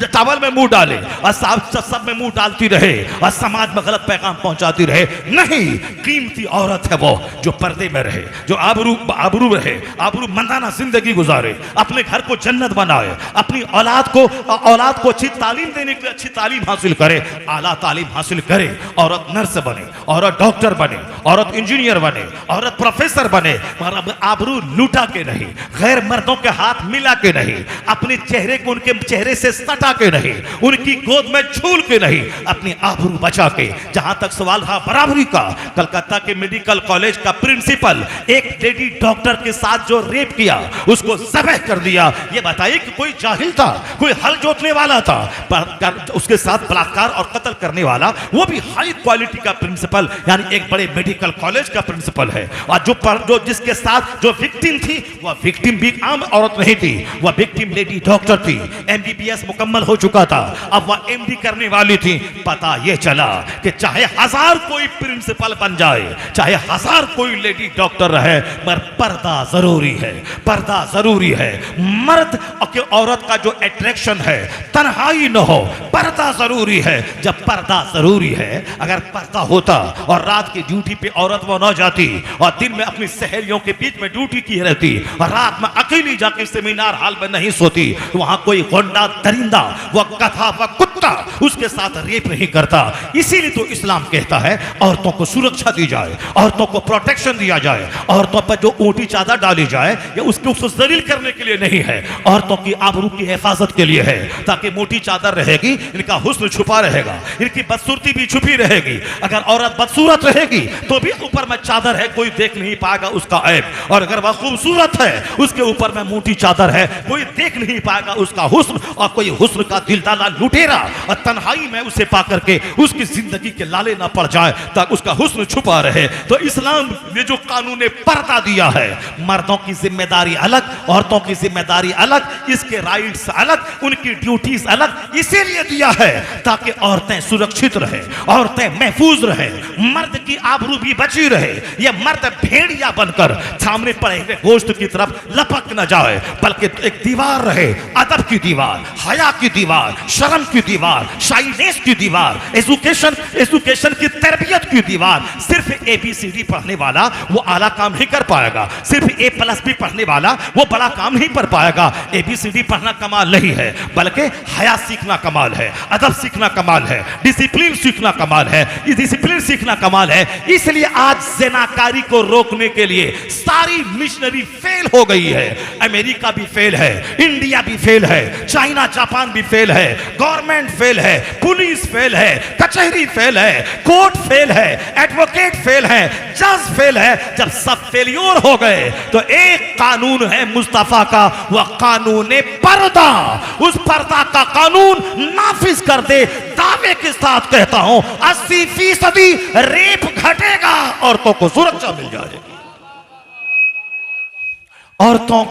चावल में मुंह डाले, और सब में मुंह डालती रहे और समाज में गलत पैगाम पहुंचाती रहे। नहीं, कीमती औरत है वो जो पर्दे में रहे, जो आबरू रहे, आबरू मंदाना जिंदगी गुजारे, अपने घर को जन्नत बनाए, अपनी औलाद को अच्छी तालीम देने के लिए अच्छी तालीम हासिल करे, आला तालीम हासिल करे। औरत नर्स बने, औरत डॉक्टर बने, औरत इंजीनियर बने, औरत प्रोफेसर बने, मगर आबरू लूटा के नहीं, गैर मर्दों के हाथ मिला के नहीं, अपने चेहरे को उनके चेहरे से सटा के नहीं, उनकी गोद में झूल के नहीं, अपनी आबरू बचा के। जहां तक सवाल था बराबरी का, कलकत्ता के मेडिकल कॉलेज का प्रिंसिपल एक लेडी डॉक्टर के साथ जो रेप किया उसको ज़बह कर दिया। ये बताइए कि कोई जाहिल था, कोई हल जोतने वाला था, उसके साथ बलात्कार और कत्ल करने वाला, वो भी हाई क्वालिटी का प्रिंसिपल, यानी एक बड़े मेडिकल कॉलेज का प्रिंसिपल है। और जो जिसके साथ जो विक्टिम थी वह विक्टिम भी आम औरत नहीं थी, वह विक्टिम लेडी डॉक्टर थी, MBBS मुकम्मल हो चुका था, अब वह MD करने वाली थी। पता यह चला कि चाहे 1000 कोई प्रिंसिपल बन जाए, चाहे 1000 कोई लेडी डॉक्टर रहे, मगर पर्दा जरूरी है, पर्दा जरूरी जरूरी है। मर्द के औरत का जो अट्रैक्शन है तन्हाई न हो, पर्दा जरूरी है। जब पर्दा जरूरी है, अगर पर्दा होता और रात की ड्यूटी पे औरत वो न जाती और दिन में अपनी सहेलियों के बीच में ड्यूटी की रहती और रात में अकेली जाके सेमिनार हॉल में नहीं सोती, तो वहां कोई गुंडा दरिंदा व कथा व कुत्ता उसके साथ रेप नहीं करता। इसीलिए तो इस्लाम कहता है औरतों को सुरक्षा दी जाए, औरतों को प्रोटेक्शन दिया जाए, औरतों पर जो ऊंटी चादर डाली जाए ये उसको जलील करने के लिए नहीं है, औरतों की आबरू की हिफाजत के लिए है, ताकि मोटी चादर रहेगी इनका हुस्न छुपा रहेगा, इनकी बदसूरती भी छुपी रहेगी। अगर औरत बदसूरत रहेगी तो भी ऊपर में चादर है, कोई देख नहीं पाएगा उसका ऐब, और अगर वह खूबसूरत है उसके ऊपर में मोटी चादर है, कोई देख नहीं पाएगा उसका हुस्न, और कोई हुस्न का दिलदाला लुटेरा और तन्हाई में उसे पा करके उसकी जिंदगी के लाले ना पड़ जाए ताकि उसका हुस्न छुपा रहे। तो इस्लाम ने जो कानून पर्दा दिया है, मर्दों की जिम्मेदारी अलग, औरतों की जिम्मेदारी अलग, इसके राइट्स अलग, उनकी ड्यूटीज अलग, इसीलिए दिया है ताकि औरतें सुरक्षित रहे, औरतें महफूज रहे, मर्द की आबरू भी बची रहे। ये मर्द भेड़िया बनकर सामने पड़े हुए गोश्त की तरफ लपक न जाए, बल्कि एक दीवार रहे, अदब की दीवार, हया की दीवार, शर्म की दीवार, शाइनेस की दीवार, एजुकेशन की तरबियत की दीवार। सिर्फ ABCD पढ़ने वाला वो आला काम नहीं कर पाएगा, सिर्फ A+ भी पढ़ने वाला वो बड़ा काम नहीं कर पाएगा। ABCD पढ़ना कमाल नहीं है, बल्कि हया सीखना कमाल है, अदब सीखना कमाल है, डिसिप्लिन सीखना कमाल है, डिसिप्लिन सीखना कमाल है। इसलिए आज ज़िनाकारी को रोकने के लिए सारी मिशनरी फेल हो गई है। अमेरिका भी फेल है, इंडिया भी फेल है, चाइना जापान भी फेल है, गवर्नमेंट फेल है, पुलिस फेल है, कचहरी फेल है, कोर्ट फेल है, एडवोकेट फेल है, जज फेल है। जब सब फेलियर हो गए तो एक कानून है मुस्तफा का, वह कानून पर्दा। उस पर्दा का कानून नाफिज कर दे। दावे के साथ कहता हूं 80% रेप घटेगा, औरतों को सुरक्षा मिल जाएगी, औरतों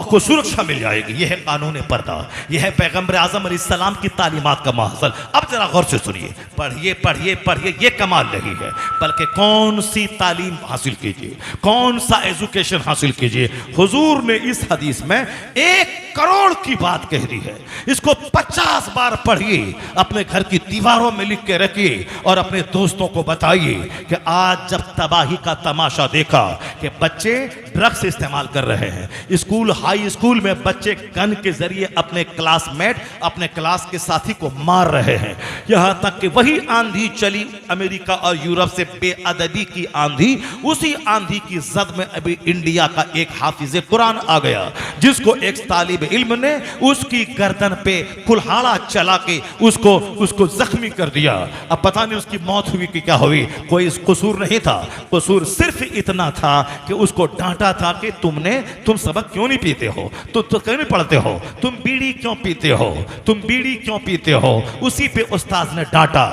को सुरक्षा मिल जाएगी। यह है कानून पर्दा, यह है पैगंबर आजम अलैहिस्सलाम की तालीमात का महसल। अब जरा गौर से सुनिए, पढ़िए पढ़िए पढ़िए, ये कमाल नहीं है, बल्कि कौन सी तालीम हासिल कीजिए, कौन सा एजुकेशन हासिल कीजिए। हुजूर ने इस हदीस में 1 करोड़ की बात कह दी है। इसको 50 बार पढ़िए, अपने घर की दीवारों में लिख के रखिए और अपने दोस्तों को बताइए कि आज जब तबाही का तमाशा देखा कि बच्चे ड्रग्स इस्तेमाल कर रहे हैं, स्कूल हाई स्कूल में बच्चे गन के जरिए अपने क्लासमेट, अपने क्लास के साथी को मार रहे हैं, यहां तक कि वही आंधी चली अमेरिका और यूरोप से, बेअदबी की आंधी। उसी आंधी की जद में अभी इंडिया का एक हाफिज कुरान आ गया, जिसको एक तालिब इल्म ने उसकी गर्दन पे कुल्हाड़ा चला के उसको जख्मी कर दिया। अब पता नहीं उसकी मौत हुई कि क्या हुई, कोई कसूर नहीं था, कसूर सिर्फ इतना था कि उसको डांटा था कि तुम सबक क्यों नहीं पीते हो, तो क्यों नहीं पढ़ते हो, तुम बीड़ी क्यों पीते हो, तुम बीड़ी क्यों पीते हो। उसी पे उस्ताद ने डांटा,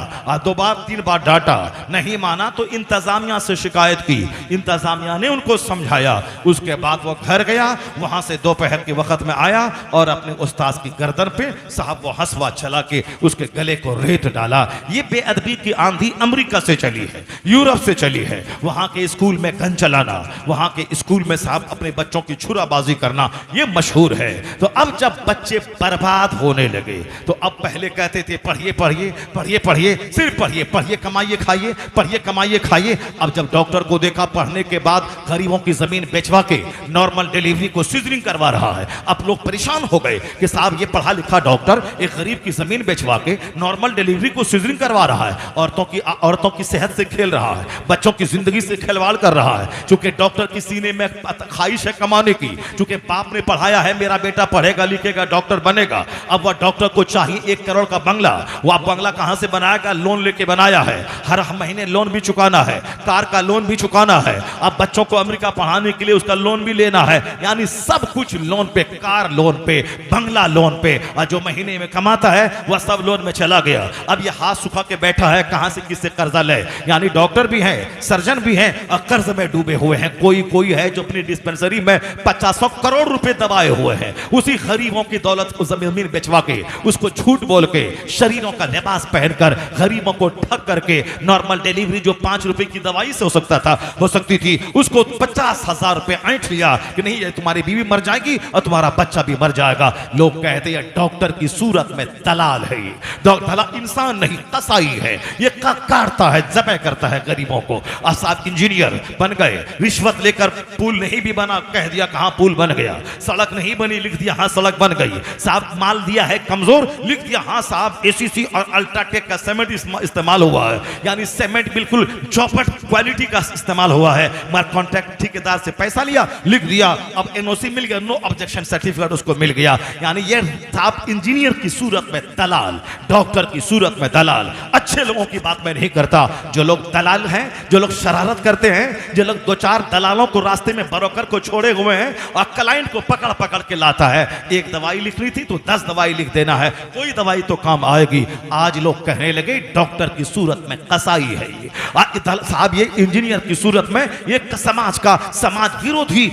2 बार 3 बार डांटा, नहीं माना तो इंतजामिया से शिकायत की, इंतजामिया ने उनको समझाया। उसके बाद वो घर गया, वहां से दोपहर के वक्त में आया और अपने उस्ताद की गर्दन पे साहब वो हंसवा चला के उसके गले को रेत डाला। ये बेअदबी की आंधी अमेरिका से चली है, यूरोप से चली है। वहां के स्कूल में गन चलाना, वहां के स्कूल में साहब अपने बच्चों की छुराबाजी करना, ये मशहूर है। तो अब जब बच्चे बर्बाद होने लगे तो अब पहले कहते थे पढ़िए पढ़िए पढ़िए पढ़िए, सिर्फ पढ़िए पढ़िए, कमाइए खाइए, पढ़िए कमाइए खाइए। अब जब डॉक्टर को देखा पढ़ने के बाद गरीबों की जमीन बेचवा के नॉर्मल डिलीवरी को सीजरिंग करवा रहा है, अब लोग परेशान हो गए कि साहब ये पढ़ा लिखा डॉक्टर एक गरीब की जमीन बेचवा के नॉर्मल डिलीवरी को सीजरिंग करवा रहा है, औरतों की सेहत से खेल रहा है, बच्चों की जिंदगी से खिलवाड़ कर रहा है। चूंकि डॉक्टर की सीने में ख्वाहिश है कमाने की, चूंकि बाप ने पढ़ाया है मेरा बेटा पढ़ेगा लिखेगा डॉक्टर बनेगा। अब वह डॉक्टर को चाहिए 1 करोड़ का बंगला, वह बंगला कहां से बनाएगा, लोन लेके बनाया है, हर महीने लोन भी चुकाना है, कार का लोन भी चुकाना है, अब बच्चों को अमेरिका पढ़ाने के लिए उसका लोन भी लेना है, यानी सब कुछ लोन पे, कार लोन पे, बंगला लोन पे, और जो महीने में कमाता है वह सब लोन में चला गया। अब यह हाथ सुखा के बैठा है, कहां से किससे कर्जा ले, यानी डॉक्टर भी है, सर्जन भी है और कर्ज में डूबे हुए हैं। कोई है जो अपनी डिस्पेंसरी में 50 करोड़ रुपए दबाए हुए हैं, उसी गरीबों की दौलत को जमीन बेचवा के, उसको झूठ बोल के, शरीरों का लिबास पहनकर गरीबों को ठग करके, नॉर्मल डिलीवरी जो 5 रुपए की दवाई से हो सकती थी, उसको 50,000 रुपए ऐंठ लिया कि नहीं ये तुम्हारी बीवी मर जाएगी और तुम्हारा बच्चा भी मर जाएगा। लोग कहते हैं डॉक्टर की सूरत में दलाल है, ये दलाल इंसान नहीं कसाई है, ये काटता है, जबह करता है गरीबों को। और साहब इंजीनियर बन गए, रिश्वत लेकर पुल नहीं भी बना, कह दिया कहां पुल बन गया, सड़क नहीं बनी, लिख दिया हां सड़क बन गई, साहब माल दिया है कमजोर, लिख दिया हां साहब एसीसी और अल्ट्राटेक का सीमेंट इस्तेमाल हुआ है, यानी सीमेंट बिल्कुल चौपट क्वालिटी का इस्तेमाल हुआ है, मगर कॉन्ट्रैक्ट ठेकेदार से पैसा लिया, लिख दिया, अब एनओसी मिल गया, नो ऑब्जेक्शन सर्टिफिकेट उसको मिल गया। यानी ये साहब इंजीनियर की सूरत में दलाल, डॉक्टर की सूरत में दलाल। अच्छे लोगों की बात मैं नहीं करता, जो लोग दलाल हैं, जो लोग शरारत करते हैं, जो लोग 2-4 दलालों को रास्ते में ब्रोकर को छोड़े हुए हैं और क्लाइंट को पकड़ पकड़ के लाता है, एक दवाई लिखनी थी तो 10 दवाई लिख देना है, कोई दवाई तो काम आएगी। आज लोग कहने लगे डॉक्टर की सूरत में कसाई है ये साहब, ये इंजीनियर की सूरत में एक समाज विरोधी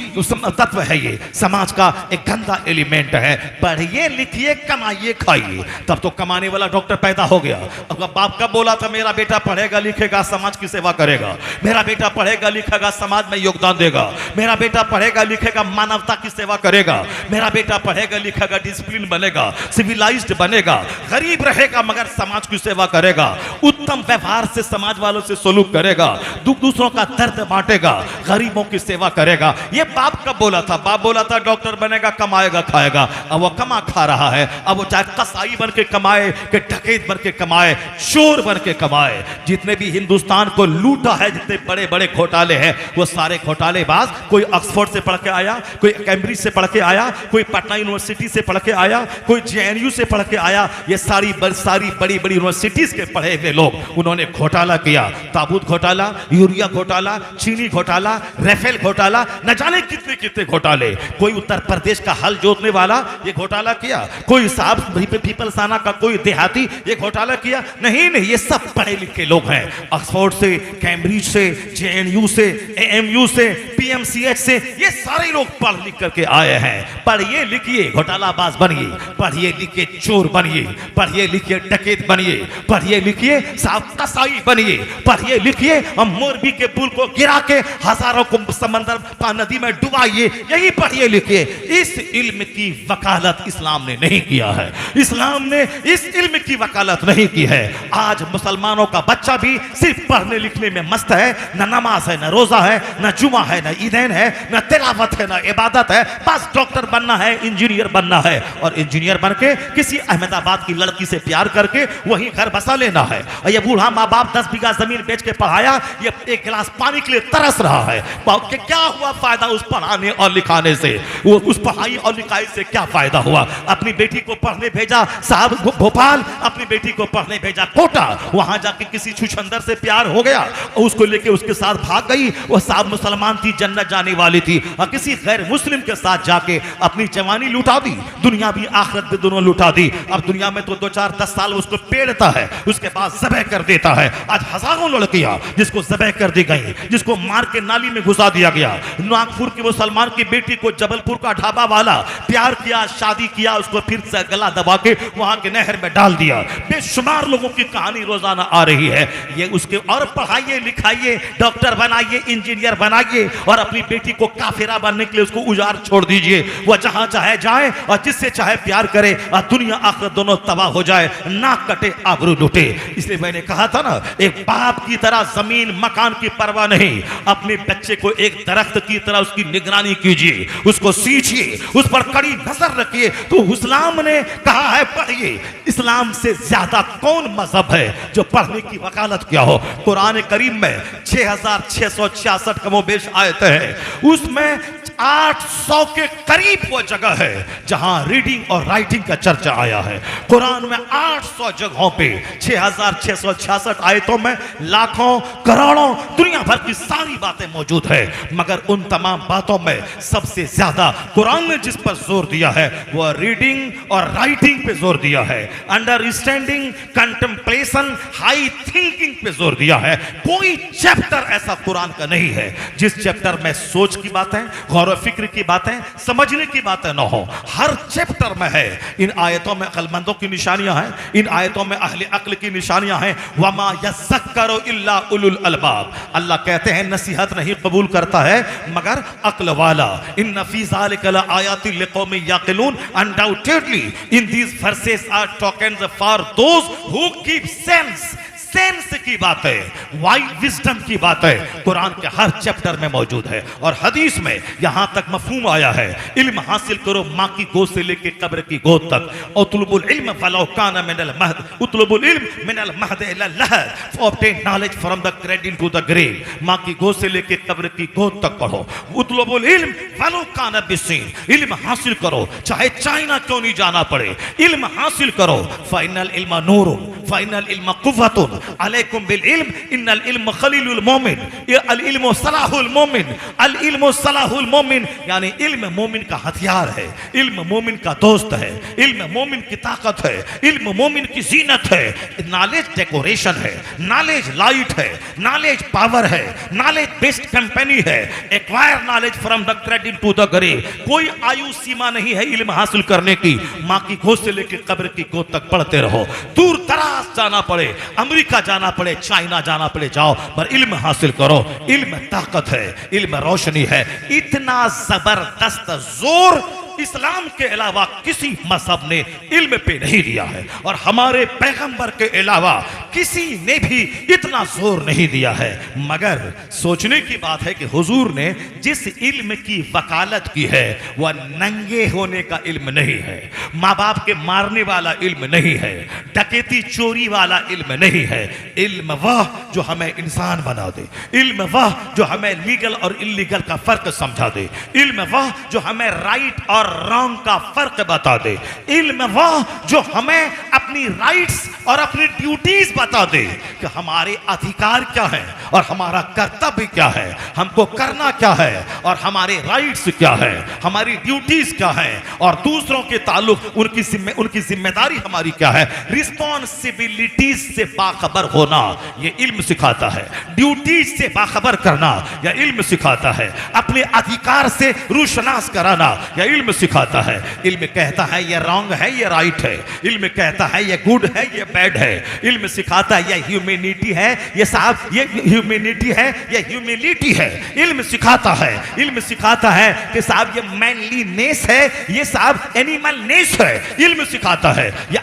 तत्व है, ये समाज का एक गंदा एलिमेंट है। पढ़िए लिखिए कमाइए खाइए, तब तो कमाने वाला डॉक्टर पैदा हो गया। अब बाप कब बोला था मेरा बेटा पढ़ेगा लिखेगा समाज की सेवा करेगा, मेरा बेटा पढ़ेगा लिखेगा समाज में योगदान देगा, मेरा बेटा पढ़ेगा लिखेगा मानवता की सेवा करेगा, मेरा बेटा पढ़ेगा लिखेगा डिसिप्लिन बनेगा, सिविलाइज्ड बनेगा, गरीब रहेगा मगर समाज की सेवा करेगा, उत्तम व्यवहार से समाज वालों से सलूक करेगा, दूसरों का दर्द बांटेगा, गरीबों की सेवा करेगा। ये बाप कब बोला था? बाप बोला था डॉक्टर बनेगा कमाएगा खाएगा। अब वो कमा खा रहा है, अब वो चाहे कसाई बन के कमाए कि डकैत बन के कमाए, चोर बन के कमाए, जितने भी हिंदुस्तान को लूटा है, जितने बड़े बड़े घोटाले हैं, वो सारे घोटालेबाज, कोई ऑक्सफोर्ड से पढ़ के आया, कोई कैम्ब्रिज से पढ़ के आया, कोई पटना यूनिवर्सिटी से पढ़ के आया, कोई जेएनयू से पढ़ के आया, ये सारी बड़ी बड़ी यूनिवर्सिटीज के पढ़े हुए लोग, उन्होंने घोटाला किया, ताबूत घोटाला, यूरिया घोटाला, चीनी घोटाला, राफेल घोटाला, न जाने कितने कितने घोटाले। कोई उत्तर प्रदेश का हल जोतने वाला ये घोटाला किया, कोई साहब पीपलसाना का कोई देहाती ये घोटाला किया, नहीं, ये सब पढ़े लिखे लोग हैं, ऑक्सफोर्ड से, कैम्ब्रिज से, जेएनयू से, एएमयू से, पीएमसीएच से, ये सारे लोग पढ़ लिख करके आए हैं। पढ़िए लिखिए घोटालाबाज बनिए, पढ़िए लिखिए चोर बनिए, पढ़िए लिखिए डकैत बनिए, पढ़िए लिखिए साहब कसाई बनिए, पढ़िए लिखिए हम मोरबी के पुल को गिरा के हजारों को समंदर नदी में डुबाइए, यही पढ़िए लिखिए। इस इल्म की वकालत इस्लाम ने नहीं किया है, इस्लाम ने इस इल्म की वकालत नहीं की है। आज मुसलमानों का बच्चा भी सिर्फ पढ़ने लिखने में मस्त है, न नमाज है, न रोजा है, न जुमा है, न ईदैन है, न तिलावत है, न इबादत है, बस डॉक्टर बनना है, इंजीनियर बनना है, और इंजीनियर बन के किसी अहमदाबाद की लड़की से प्यार करके वही घर बसा लेना है। और ये बूढ़ा माँ बाप 10 बीघा जमीन बेच के पढ़ाया, ये एक गिलास पानी के लिए तरस रहा है, कि क्या हुआ फायदा उस पढ़ाने और लिखाने से, वो उस पढ़ाई और लिखाई से क्या फायदा हुआ? अपनी बेटी को पढ़ने भेजा साहब भोपाल, अपनी बेटी को पढ़ने भेजा कोटा, वहां जाके किसी छुछंदर से प्यार हो गया और उसको लेके उसके साथ भाग गई, वो साहब मुसलमान थी, जन्नत जाने वाली थी, और किसी गैर मुस्लिम के साथ जाके अपनी जवानी लुटा दी, दुनिया भी आखिरत भी दोनों लुटा दी। अब दुनिया में तो 2-4-10 साल उसको पेड़ता है, उसके बाद ज़बह कर देता है। आज हजारों लड़कियां जिसको ज़बह कर दी गई, जिसको मार के नाली में घुसा दिया गया। नागपुर के मुसलमान की बेटी को जबलपुर का ढाबा वाला प्यार किया, शादी किया, उसको फिर से गला दबा के वहां के नहर में डाल दिया। बेशुमार लोगों की कहानी रोजाना आ रही है। ये उसके और पढ़ाइए लिखाइए, डॉक्टर बनाइए, इंजीनियर बनाइए, और अपनी बेटी को काफिरा बनने के लिए उसको उजाड़ छोड़ दीजिए। वह जहां चाहे जाए और जिससे चाहे प्यार करे, और दुनिया आखिरत दोनों तबाह हो जाए, नाक कटे आबरू लुटे। इसलिए मैंने कहा था ना, एक बाप की तरह जमीन मकान की परवाह नहीं, अपने बच्चे को एक दरख्त की तरह उसकी निगरानी कीजिए, उसको सींचिए, उस पर कड़ी नजर रखिए। तो इस्लाम ने कहा है पढ़िए। इस्लाम से ज्यादा कौन मजहब है जो पढ़ने की वकालत किया हो? कुरान करीम में 6666 कमोबेश आयतें हैं, उसमें 800 के करीब वो जगह है जहां रीडिंग और राइटिंग का चर्चा आया है। कुरान में 800 जगहों पे 6666 आयतों में लाखों करोड़ों दुनिया भर की सारी बातें मौजूद है, मगर उन तमाम बातों में सबसे ज्यादा कुरान ने जिस पर जोर दिया है वो रीडिंग और राइटिंग पे जोर दिया है, अंडरस्टैंडिंग, कंटेम्पलेशन, हाई थिंकिंग पे जोर दिया है। कोई चैप्टर ऐसा कुरान का नहीं है जिस चैप्टर में सोच की बातें, गौर व फिक्र की बातें, समझने की बातें न हो। हर चैप्टर में है। इन आयतों में अक्लमंदों की निशानियां हैं, इन आयतों में अहले अक्ल की निशानियां हैं। वमा यज़क्करु इल्ला उलुल अलबाब, अल्लाह कहते हैं नसीहत नहीं कबूल करता है मगर अक्ल वाला। इन्न फी ज़ालिका लआयातिन लिक़ौमिन याक़िलून, undoubtedly in these verses are tokens for those who keep sense. Sense की बात है, वाइड विजडम की बात है, कुरान के हर चैप्टर में मौजूद है। और हदीस में यहां तक मफहूम आया है, इल्म हासिल करो मां की गोद से लेके कब्र की गोद तक। उतलुबुल इल्म वलौ काना मिनल महद, उतलुबुल इल्म मिनल महद इला लहद, obtain knowledge from the cradle to the grave. मां की गोद से लेके कब्र की गोद तक पढ़ो। उतलुबुल इल्म वलौ काना बिसीन, इल्म हासिल करो चाहे चाइना क्यों नहीं जाना पड़े, इल्म हासिल करो। फाइनल इल्म नूरुन, फाइनल इल्म कुव्वतुन, अलैकुम बिल इल्म, इन्नल इल्म खलीलुल मोमिन, अल इल्म सलाहुल मोमिन, अल इल्म सलाहुल मोमिन, यानी इल्म मोमिन का हथियार है, इल्म मोमिन का दोस्त है, इल्म मोमिन की ताकत है, इल्म मोमिन की जीनत है। नॉलेज डेकोरेशन है, नॉलेज लाइट है, नॉलेज पावर है, नॉलेज बेस्ट कंपनी है। Acquire knowledge from the cradle to the grave, कोई आयु सीमा नहीं है इल्म हासिल करने की। मां की गोद से लेकर कब्र की गोद तक पढ़ते रहो, दूर दराज जाना पड़े, अमेरिका जाना पड़े, चाइना जाना पड़े, जाओ, पर इल्म हासिल करो। इल्म ताकत है, इल्म रोशनी है। इतना जबरदस्त जोर इस्लाम के अलावा किसी मजहब ने इल्म पे नहीं दिया है, और हमारे पैगंबर के अलावा किसी ने भी इतना जोर नहीं दिया है। मगर सोचने की बात है कि हुजूर ने जिस इल्म की वकालत की है वह नंगे होने का इल्म नहीं है, माँ बाप के मारने वाला इल्म नहीं है, डकैती चोरी वाला इल्म नहीं है। इल्म वह जो हमें इंसान बना दे, इल्म वह जो हमें लीगल और इलीगल का फर्क समझा दे, इल्म वह जो हमें राइट और रॉन्ग का फर्क बता दे, इल्म वह जो हमें अपनी राइट्स और अपनी ड्यूटीज बता दे कि हमारे अधिकार क्या है और हमारा कर्तव्य क्या है, हमको करना क्या है और हमारे राइट्स क्या है, हमारी ड्यूटीज क्या है, और दूसरों के ताल्लुक उनकी जिम्मेदारी हमारी क्या है। रिस्पॉन्सिबिलिटीज से बाखबर होना यह इल्म सिखाता है, ड्यूटीज से बाखबर करना यह इल्म सिखाता है, अपने अधिकार से रूशनास कराना यह इल्म सिखाता है। इल्म कहता है ये रॉन्ग है, ये राइट है, इल्म कहता है ये गुड है, ये बैड है, इल्म सिखाता है ये ह्यूमैनिटी है, ये साहब ये ह्यूमैनिटी है, ये ह्यूमिलिटी है। इल्म सिखाता है, इल्म सिखाता है कि साहब ये मैनलीनेस है, ये साहब एनिमलनेस है। इल्म सिखाता है ये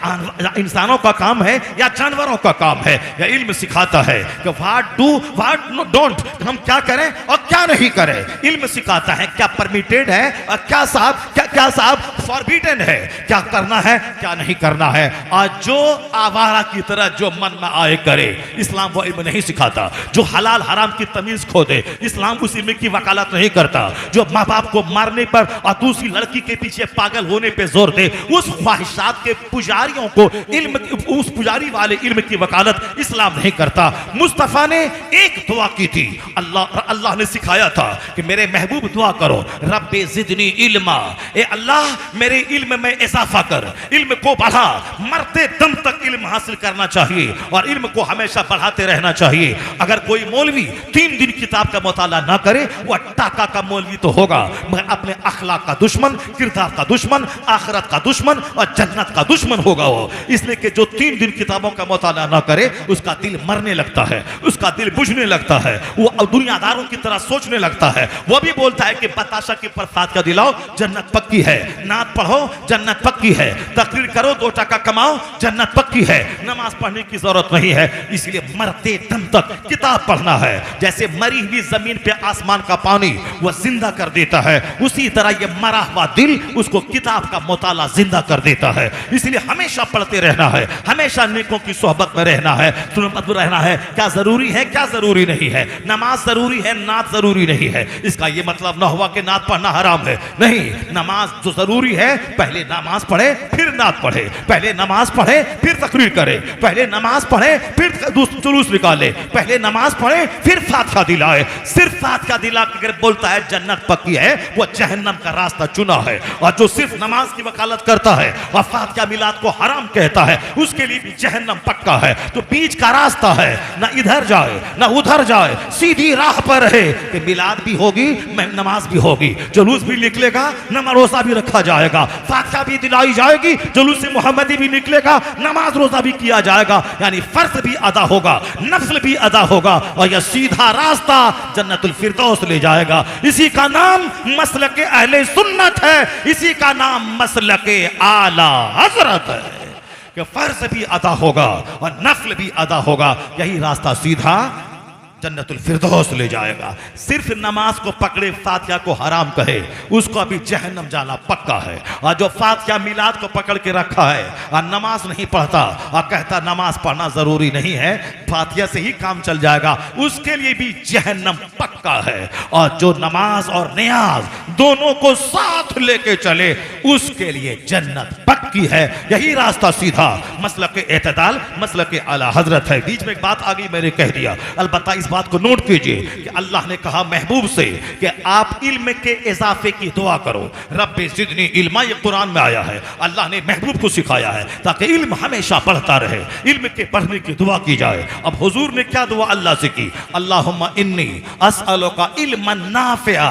इंसानों का काम है या जानवरों का काम है। यह इल्म सिखाता है कि व्हाट डू व्हाट डोंट, हम क्या करें और क्या नहीं करें। इल्म सिखाता है क्या परमिटेड है और क्या साहब फॉरबिडन है, क्या करना है क्या नहीं करना है। आज जो आवारा की तरह जो मन में आए करे, इस्लाम वो इल्म नहीं सिखाता। जो हलाल हराम की तमीज खो दे, इस्लाम उस इल्म की वकालत नहीं करता। जो माँ बाप को मारने पर और दूसरी लड़की के पीछे पागल होने पे जोर दे, उस ख्वाहिशात के पुजारियों को इल्म, उस पुजारी वाले इल्म की वकालत इस्लाम नहीं करता। मुस्तफा ने एक दुआ की थी, अल्लाह ने सिखाया था कि मेरे महबूब दुआ करो, रब्बे जिदनी इल्मा, ए अल्लाह मेरे इल्म में इजाफा कर, इल्म को बढ़ा। मरते दम तक इल्म हासिल करना चाहिए और इल्म को हमेशा बढ़ाते रहना चाहिए। अगर कोई मौलवी 3 दिन किताब का मुताला ना करे, वह टाका का मौलवी तो होगा मगर अपने अखलाक का दुश्मन, किरदार का दुश्मन, आखिरत का दुश्मन और जन्नत का दुश्मन होगा वो। इसलिए कि जो 3 दिन किताबों का मुताला ना करे, उसका दिल मरने लगता है, उसका दिल बुझने लगता है, वो दुनियादारों की तरह सोचने लगता है। वो भी बोलता है कि बताशा के प्रसाद का दिलाओ, जन्नत पक्की है, नात पढ़ो जन्नत पक्की है, तकरीर करो 2 टका कमाओ जन्नत पक्की है, नमाज पढ़ने की जरूरत नहीं है। इसलिए मरते दम तक किताब पढ़ना है। जैसे मरी हुई जमीन पे आसमान का पानी वह जिंदा कर देता है, उसी तरह ये मरा हुआ दिल उसको किताब का मुताला जिंदा कर देता है। इसलिए हमेशा पढ़ते रहना है, हमेशा नेकों की सोहबत में रहना है, सुन्नत में रहना है। क्या जरूरी है, क्या जरूरी नहीं है। नमाज जरूरी है, नात जरूरी नहीं है। इसका ये मतलब ना हुआ कि नात पढ़ना हराम है, नहीं। नमाज जो जरूरी है, पहले नमाज पढ़े फिर नात पढ़े, पहले नमाज पढ़े फिर तकरीर करे, पहले नमाज पढ़े फिर जुलूस निकाले, पहले नमाज पढ़े फिर फातिहा दिलाए। सिर्फ फातिहा दिला अगर बोलता है जन्नत पक्की है, वो जहन्नम का रास्ता चुना है। और जो सिर्फ नमाज की वकालत करता है और फातिहा मिलाद को हराम कहता है, उसके लिए भी जहन्नम पक्का है। तो बीच का रास्ता है, ना इधर जाए ना उधर जाए, सीधी राह पर रहे कि मिलाद भी होगी, नमाज भी होगी, जुलूस भी निकलेगा, नमाज रोजा भी रखा जाएगा, फातिहा भी दिलाई जाएगी, जुलूस मोहम्मदी भी निकलेगा, नमाज रोजा भी किया जाएगा। यानी फर्ज भी अदा होगा, नफ्ल भी अदा होगा, और यह सीधा रास्ता जन्नतुल फिरदौस ले जाएगा। इसी का नाम मसलक अहले सुन्नत है, इसी का नाम मसलक आला हजरत है कि फर्ज भी अदा होगा और नफ्ल भी अदा होगा। यही रास्ता सीधा जन्नतुल फिरदौस ले जाएगा। सिर्फ नमाज को पकड़े फातिहा को हराम कहे, उसको अभी जहन्नम जाना पक्का है। और जो फातिहा मिलाद को पकड़ के रखा है और नमाज नहीं पढ़ता और कहता नमाज पढ़ना जरूरी नहीं है, फातिहा से ही काम चल जाएगा, उसके लिए भी जहन्नम पक्का है। और जो नमाज और नियाज दोनों को साथ लेके चले, उसके लिए जन्नत पक्की है। यही रास्ता सीधा मसलक एतदाल, मसलक आला हजरत है। बीच में एक बात आ गई, मैंने कह दिया। अलबत्ता इस बात को नोट कीजिए कि अल्लाह ने कहा महबूब से कि आप इल्म के इजाफे की दुआ करो। रब्बे ज़िदनी इल्मा, ये कुरान में आया है। अल्लाह ने महबूब को सिखाया है ताकि इल्म हमेशा बढ़ता रहे, इल्म के बढ़ने की दुआ की जाए। अब हुजूर ने क्या दुआ अल्लाह से की? अल्लाहुम्मा इन्नी अस्अलुका इल्मन नाफिआ।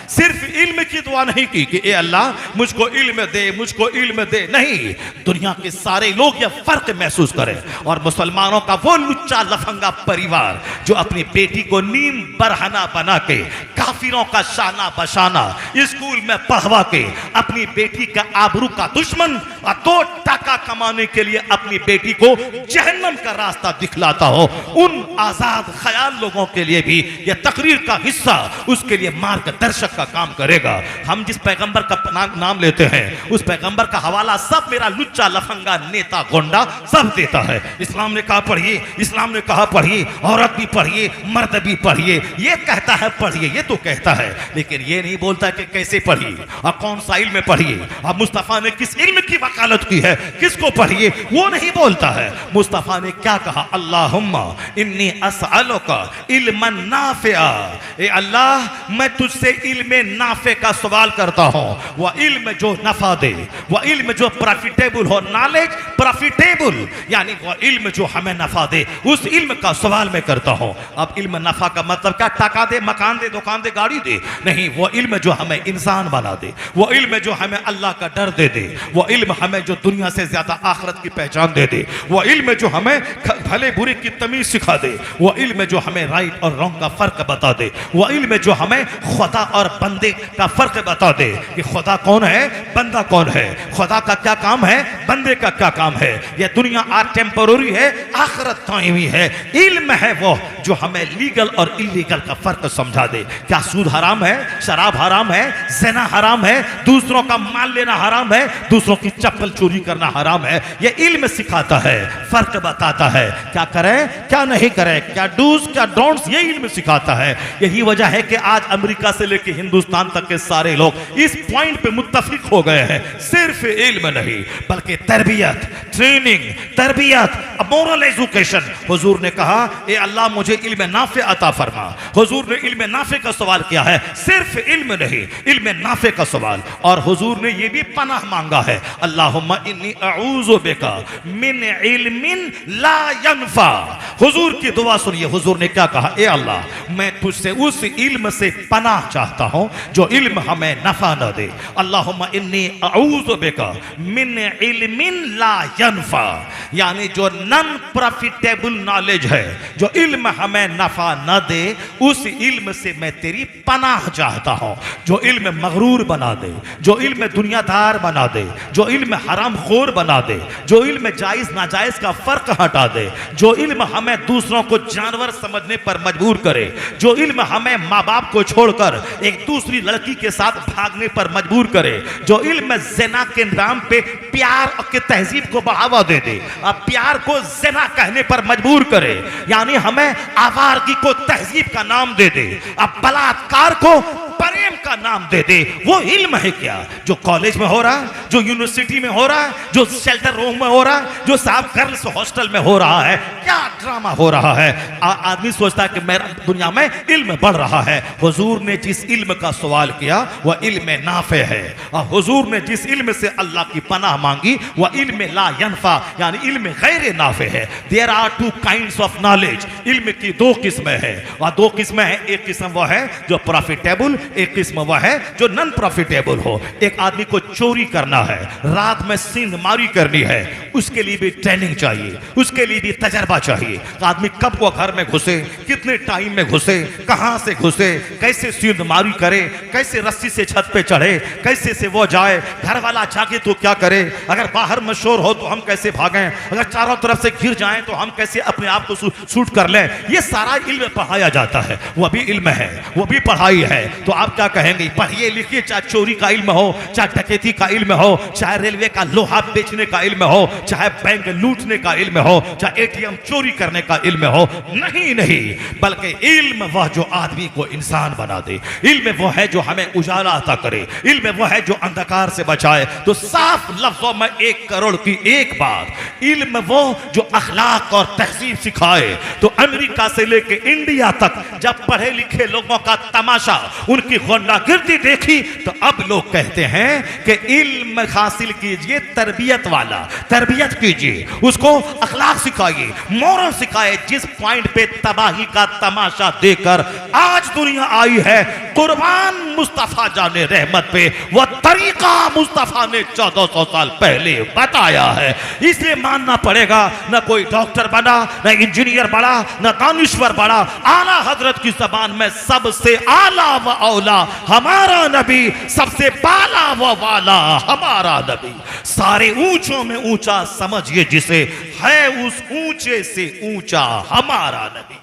सिर्फ इल्म की दुआ नहीं की कि ए अल्लाह मुझको इल्म दे, मुझको इल्म दे, नहीं। दुनिया के सारे लोग यह फर्क महसूस करें, और मुसलमानों का वो लुच्चा लफंगा परिवार जो अपनी बेटी को नीम बरहना बना के काफिरों का शाना बशाना स्कूल में पढ़वा के अपनी बेटी का आबरू का दुश्मन और 2 टका कमाने के लिए अपनी बेटी को जहन्नम का रास्ता दिखलाता हो, उन आजाद ख्याल लोगों के लिए भी यह तकरीर का हिस्सा उसके लिए मार्गदर्शक का काम करेगा। हम जिस पैगंबर का नाम लेते हैं, उस पैगंबर का हवाला सब मेरा लुच्चा लफंगा नेता गोंडा सब देता है। इस्लाम ने कहा पढ़िए, इस्लाम ने कहा पढ़िए, औरत भी पढ़िए, मर्द भी पढ़िए। ये कहता है पढ़िए, ये तो कहता है, लेकिन ये नहीं बोलता कि कैसे पढ़िए और कौन सा इल्म पढ़िए। अब मुस्तफा ने किस इल्म की वकालत की है, किसको पढ़िए, वो नहीं बोलता है। मुस्तफा ने क्या कहा? अल्लाहुम्मा इन्नी अस्अलुका इल्मन नाफिआ। ए अल्लाह, मैं तुझसे इल्म नाफे का सवाल करता हूँ, वह इल्म जो नफा दे, वह इल्म जो प्रॉफिटेबल हो, नॉलेज प्रॉफिटेबल, यानी वह इल्म जो हमें नफा दे, उस इल्म का सवाल मैं करता हूँ। अब इल्म नफा का मतलब क्या? टका दे, मकान दे, दुकान दे, गाड़ी दे, नहीं। वो इल्म जो हमें इंसान बना दे, वो इल्म जो हमें अल्लाह का डर दे दे, वो इल्म हमें जो दुनिया से ज्यादा आखिरत की पहचान दे दे, वो इल्म जो हमें भले बुरे की तमीज सिखा दे, वो इल्म जो हमें राइट और रॉन्ग का फर्क बता दे, वो इल्म जो हमें खुदा और बंदे का फर्क बता दे कि खुदा कौन है, बंदा कौन है, खुदा का क्या काम है, बंदे का क्या काम है। यह दुनिया आज टेम्पररी है, आखिरत कायमी है। इल्म है वो जो हमें लीगल और इलीगल का फर्क समझा दे। क्या सूद हराम है, शराब हराम है, ज़िना हराम है, दूसरों का माल लेना हराम है, दूसरों की चप्पल चोरी करना हराम है। यह इल्म सिखाता है, फर्क बताता है, क्या करें क्या नहीं करें, क्या डूज क्या डोंट्स, ये इल्म सिखाता है। यही वजह है कि आज अमेरिका से लेकर हिंदुस्तान तक के सारे लोग इस पॉइंट पे मुत्तफिक हो गए हैं। सिर्फ इल्म नहीं बल्कि तरबियत, ट्रेनिंग, तरबियत, मोरल एजुकेशन। हुजूर ने कहा ए अल्लाह मुझे इल्म नाफे अता फरमा। हुजूर ने इल्म नाफे का सवाल किया है, सिर्फ इल्म नहीं, इल्म नाफे का सवाल। और हुजूर ने ये भी पनाह मांगा है, अल्लाहुम्मा इन्नी अऊज़ु बिका मिन इल्मिन ला यनफा। हुजूर की दुआ सुनिए, हुजूर ने क्या कहा? ए अल्लाह, मैं तुझसे उस इल्म से पनाह चाहता हूं जो इल्म हमें नफा न दे। अल्लाहुम्मा इन्नी अऊज़ु बिका मिन इल्मिन ला यनफा, यानी जो नॉन प्रॉफिटेबल नॉलेज है, जो इल्म हमें नफा न दे, उस इल्म से मैं तेरी पनाह चाहता हूं। जो इल्म मगरूर बना दे, जो इल्म दुनियादार बना दे, जो इल्म हराम खोर बना दे, जो इल्म जायज नाजायज का फर्क हटा दे, जो इल्म हमें हमें दूसरों को जानवर समझने पर मजबूर करे, जो इल्म हमें माँ बाप को छोड़कर एक दूसरी लड़की के साथ भागने पर मजबूर करे, जो इल्म ज़िना के नाम पे प्यार के तहजीब को बढ़ावा दे दे, अब प्यार को ज़िना कहने पर मजबूर करे, यानी हमें आवारगी को तहजीब का नाम दे दे, अब बलात्कार को प्रेम का नाम दे दे, वो इल्म है क्या? जो कॉलेज में हो रहा है, जो यूनिवर्सिटी में हो रहा है, जो शेल्टर रूम में हो रहा है, जो साहब गर्ल्स हॉस्टल में हो रहा है, क्या ड्रामा हो रहा है। आदमी सोचता है कि मेरा दुनिया में इल्म बढ़ रहा है। हुजूर ने जिस इल्म का सवाल किया वह इल्म नाफे है, और हुजूर ने जिस इल्म से अल्लाह की पनाह मांगी वह इल्म ला यनफा, यानी इल्म गैर नाफे है। There are two kinds of knowledge, इल्म की दो किस्में हैं, और दो किस्में हैं, एक किस्म वह है जो प्रॉफिटेबल, एक किस्म वह है जो नॉन प्रॉफिटेबल हो। एक आदमी को चोरी करना है, रात में सींध मारी करनी है, उसके लिए भी ट्रेनिंग चाहिए, उसके लिए भी तजर्बा चाहिए। आदमी कब वो घर में घुसे, कितने टाइम में घुसे, कहां से घुसे, कैसे सींध मारी करे, कैसे रस्सी से छत पे चढ़े, कैसे से वो जाए, घर वाला जागे तो क्या करे, अगर बाहर में शोर हो तो हम कैसे भागें, अगर चारों तरफ से घिर जाएं तो हम कैसे अपने आप को शूट कर लें। ये सारा इल्म पढ़ाया जाता है, वह भी इल्म है, वो भी पढ़ाई है। तो आप क्या कहेंगे? पढ़िए लिखिए, चाहे चोरी का इल्म हो, चाहे डकैती का इल्म हो, चाहे रेलवे का लोहा बेचने का इल्म हो, चाहे बैंक लूटने का इल्म हो, चाहे एटीएम चोरी करने का इल्म हो। नहीं नहीं, बल्कि इल्म वह जो आदमी को इंसान बना दे, इल्म वो है जो हमें उजाला अता करे, इल्म वो है जो अंधकार से बचाए। तो साफ लफ्जों में 1 करोड़ की एक बात, इल्म वो जो अखलाक और तहजीब सिखाए। तो अमेरिका से लेके इंडिया तक जब पढ़े लिखे लोगों का तमाशा, उनकी गुंडागिर्दी देखी, तो अब लोग कहते हैं कि इल्म हासिल कीजिए तरबियत वाला, तरबियत कीजिए, उसको अखलाक सिखाइए, मोरल सिखाए। जिस पॉइंट पे तबाही का तमाशा देकर आज दुनिया आई है, कुर्बान मुस्तफा जाने रहमत पे, वह तरीका मुस्तफा ने 1400 साल पहले बताया है। इसलिए मानना पड़ेगा, न कोई डॉक्टर बना, न इंजीनियर बना, न दानिश्वर बना, आला हजरत की जबान में सबसे आला व औला हमारा नबी, सबसे बाला व वाला हमारा नबी। सारे ऊंचों में ऊंचा समझिए जिसे, है उस ऊंचे से ऊंचा हमारा नबी।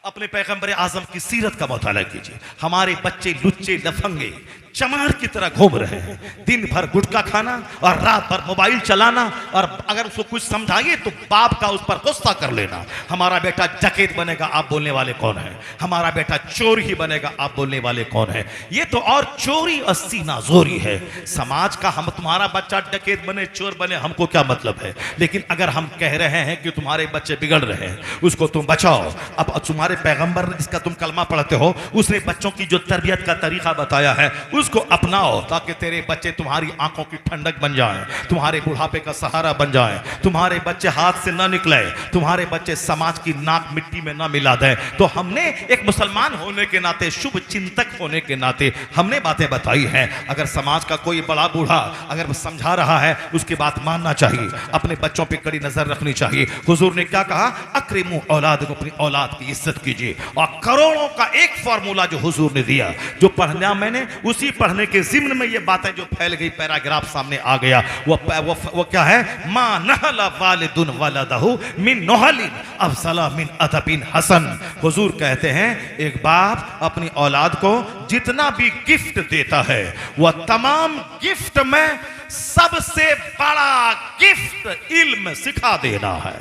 अपने पैगंबर आजम की सीरत का मुताला कीजिए। हमारे बच्चे लुच्चे लफंगे चमार की तरह घूम रहे हैं, दिन भर गुटखा खाना और रात भर मोबाइल चलाना, और अगर उसको कुछ समझाइए तो बाप का उस पर गुस्सा कर लेना। हमारा बेटा डकैत बनेगा, आप बोलने वाले कौन है? हमारा बेटा चोर ही बनेगा, आप बोलने वाले कौन है? ये तो और चोरी और सीना जोरी है समाज का। हम तुम्हारा बच्चा डकैत बने, चोर बने, हमको क्या मतलब है? लेकिन अगर हम कह रहे हैं कि तुम्हारे बच्चे बिगड़ रहे हैं, उसको तुम बचाओ। अब तुम्हारे पैगंबर जिसका तुम कलमा पढ़ते हो, उसने बच्चों की जो तरबियत का तरीका बताया है उसको अपनाओ, ताकि तेरे बच्चे तुम्हारी आंखों की ठंडक बन जाएं, तुम्हारे बुढ़ापे का सहारा बन जाएं, तुम्हारे बच्चे हाथ से ना निकले, तुम्हारे बच्चे समाज की नाक मिट्टी में ना मिला दें। तो हमने एक मुसलमान होने के नाते, शुभ चिंतक होने के नाते हमने बातें बताई हैं। अगर समाज का कोई बड़ा बूढ़ा अगर समझा रहा है, उसकी बात मानना चाहिए, अपने बच्चों पर कड़ी नजर रखनी चाहिए। हुजूर ने क्या कहा? अक्रिमू औलाद को, अपनी औलाद की इज्जत कीजिए। और करोड़ों का एक फॉर्मूला जो हुजूर ने दिया, जो पढ़ना मैंने, उसी पढ़ने के जिम्न में ये बातें जो फैल गई, पैराग्राफ सामने आ गया। वो क्या है? मा नहला वालिदुन वलदहु मिन नहलिन अफसला मिन अदबिन हसन। हुजूर कहते हैं, एक बाप अपनी औलाद को जितना भी गिफ्ट देता है, वह तमाम गिफ्ट में सबसे बड़ा गिफ्ट इल्म सिखा देना है,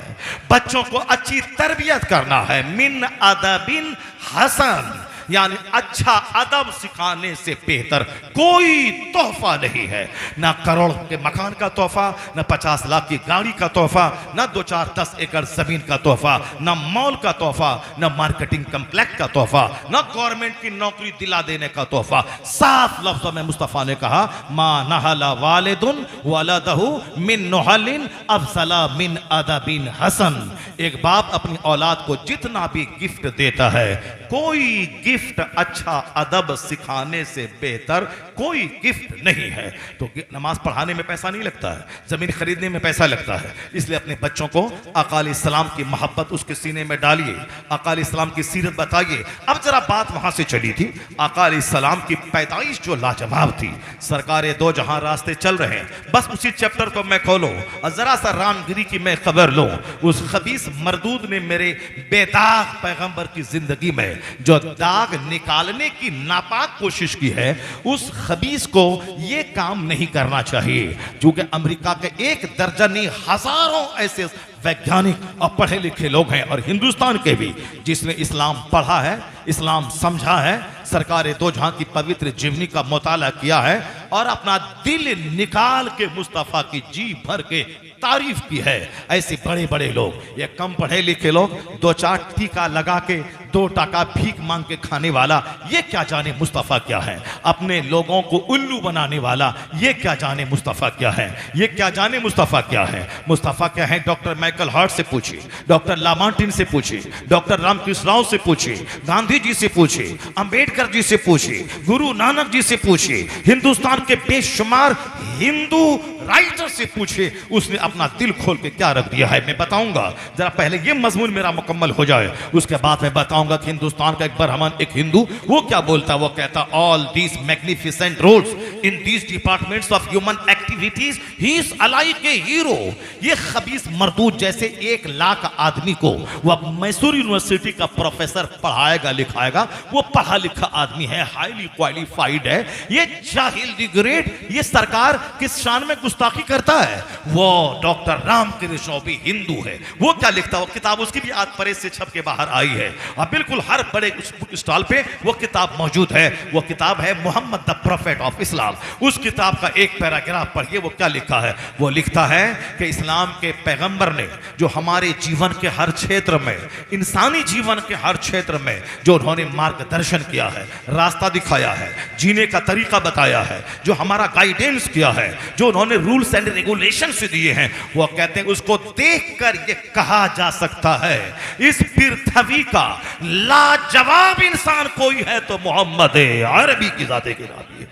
बच्चों को अच्छी तरबियत करना है। मिन अदबिन हसन, यानी अच्छा अदब सिखाने से बेहतर कोई तोहफा नहीं है। ना करोड़ के मकान का तोहफा, ना 50 लाख की गाड़ी का तोहफा, ना 2-4-10 एकड़ जमीन का तोहफा, ना मॉल का तोहफा, ना मार्केटिंग कम्प्लेक्स का तोहफा, ना गवर्नमेंट की नौकरी दिला देने का तोहफा। साफ लफ्जों में मुस्तफा ने कहा, मा नहला वालिदुन वलदहु मिन नहलिन अफसला मिन अदबिन हसन। एक बाप अपनी औलाद को जितना भी गिफ्ट देता है, कोई गिफ्ट अच्छा अदब सिखाने से बेहतर कोई गिफ्ट नहीं है। तो नमाज पढ़ाने में पैसा नहीं लगता है, जमीन खरीदने में पैसा लगता है। इसलिए अपने बच्चों को आका अलैहिस्सलाम की मोहब्बत उसके सीने में डालिए, आका अलैहिस्सलाम की सीरत बताइए। अब जरा बात वहां से चली थी, आका अलैहिस्सलाम की पैदाइश जो लाजवाब थी, सरकारे दो जहां रास्ते चल रहे हैं, बस उसी चैप्टर को मैं खोलो और जरा सा रामगिरी की मैं खबर लूं। उस खबीस मरदूद ने मेरे बेदाग पैगंबर की जिंदगी में जो दाग निकालने की नापाक कोशिश की है, उस खबीस को यह काम नहीं करना चाहिए। क्योंकि अमेरिका के एक दर्जन नहीं हजारों ऐसे वैज्ञानिक और पढ़े लिखे लोग हैं, और हिंदुस्तान के भी, जिसने इस्लाम पढ़ा है, इस्लाम समझा है, सरकार दो जहां की पवित्र जीवनी का मुताला किया है और अपना दिल निकाल के मुस्तफा की जी भर के तारीफ की है। ऐसे बड़े बड़े लोग, ये कम पढ़े लिखे लोग, दो चार टीका लगा के 2 टका भीख मांग के खाने वाला, ये क्या जाने मुस्तफा क्या है। अपने लोगों को उल्लू बनाने वाला, ये क्या जाने मुस्तफा क्या है। ये क्या जाने मुस्तफा क्या है। मुस्तफा क्या है, डॉक्टर माइकल हार्ट से पूछिए, डॉक्टर लामार्टिन से पूछिए, डॉक्टर रामकृष्ण राव से पूछिए, गांधी जी से पूछिए, अंबेडकर जी से पूछिए, गुरु नानक जी से पूछिए, हिंदुस्तान के बेशुमार हिंदू राइटर से पूछिए, उसने अपना दिल खोल के क्या रख दिया है। मैं बताऊंगा, जरा पहले ये मजमून मेरा मुकम्मल हो जाए, उसके बाद मैं बताऊंगा कि हिंदुस्तान का एक बरहमान एक हिंदू वो क्या बोलता है। वो कहता, all these magnificent roles in these departments of human activities he is alike a hero. ये खबीस मरदूद जैसे 1 लाख आदमी को वो मैसूर यूनिवर्सिटी का प्रोफेसर पढ़ाएगा लिखाएगा, वो पढ़ा लिखा आदमी है, हाईली क्वालिफाइड है। ये जाहिल दी ग्रेट, ये सरकार किस शान में गुस्ताखी करता है। वो डॉक्टर रामकृष्ण भी हिंदू है, वो क्या लिखता है। वो किताब उसकी भी आज प्रेस से छप के बाहर आई है और बिल्कुल हर बड़े बुक स्टॉल पे वो किताब मौजूद है। वो किताब है Mohammed the prophet of Islam. उस किताब का एक पैराग्राफ पढ़िए, वो क्या लिखा है। वो लिखता है कि इस्लाम के पैगंबर ने जो हमारे जीवन के हर क्षेत्र में, इंसानी जीवन के हर क्षेत्र में जो उन्होंने मार्गदर्शन किया है, रास्ता दिखाया है, जीने का तरीका बताया है, जो हमारा गाइडेंस किया है, जो उन्होंने रूल्स एंड रेगुलेशन से दिए हैं, वो कहते हैं उसको देखकर ये कहा जा सकता है इस पृथ्वी का लाजवाब इंसान कोई है तो मोहम्मद अरबी की जाते की नाम है।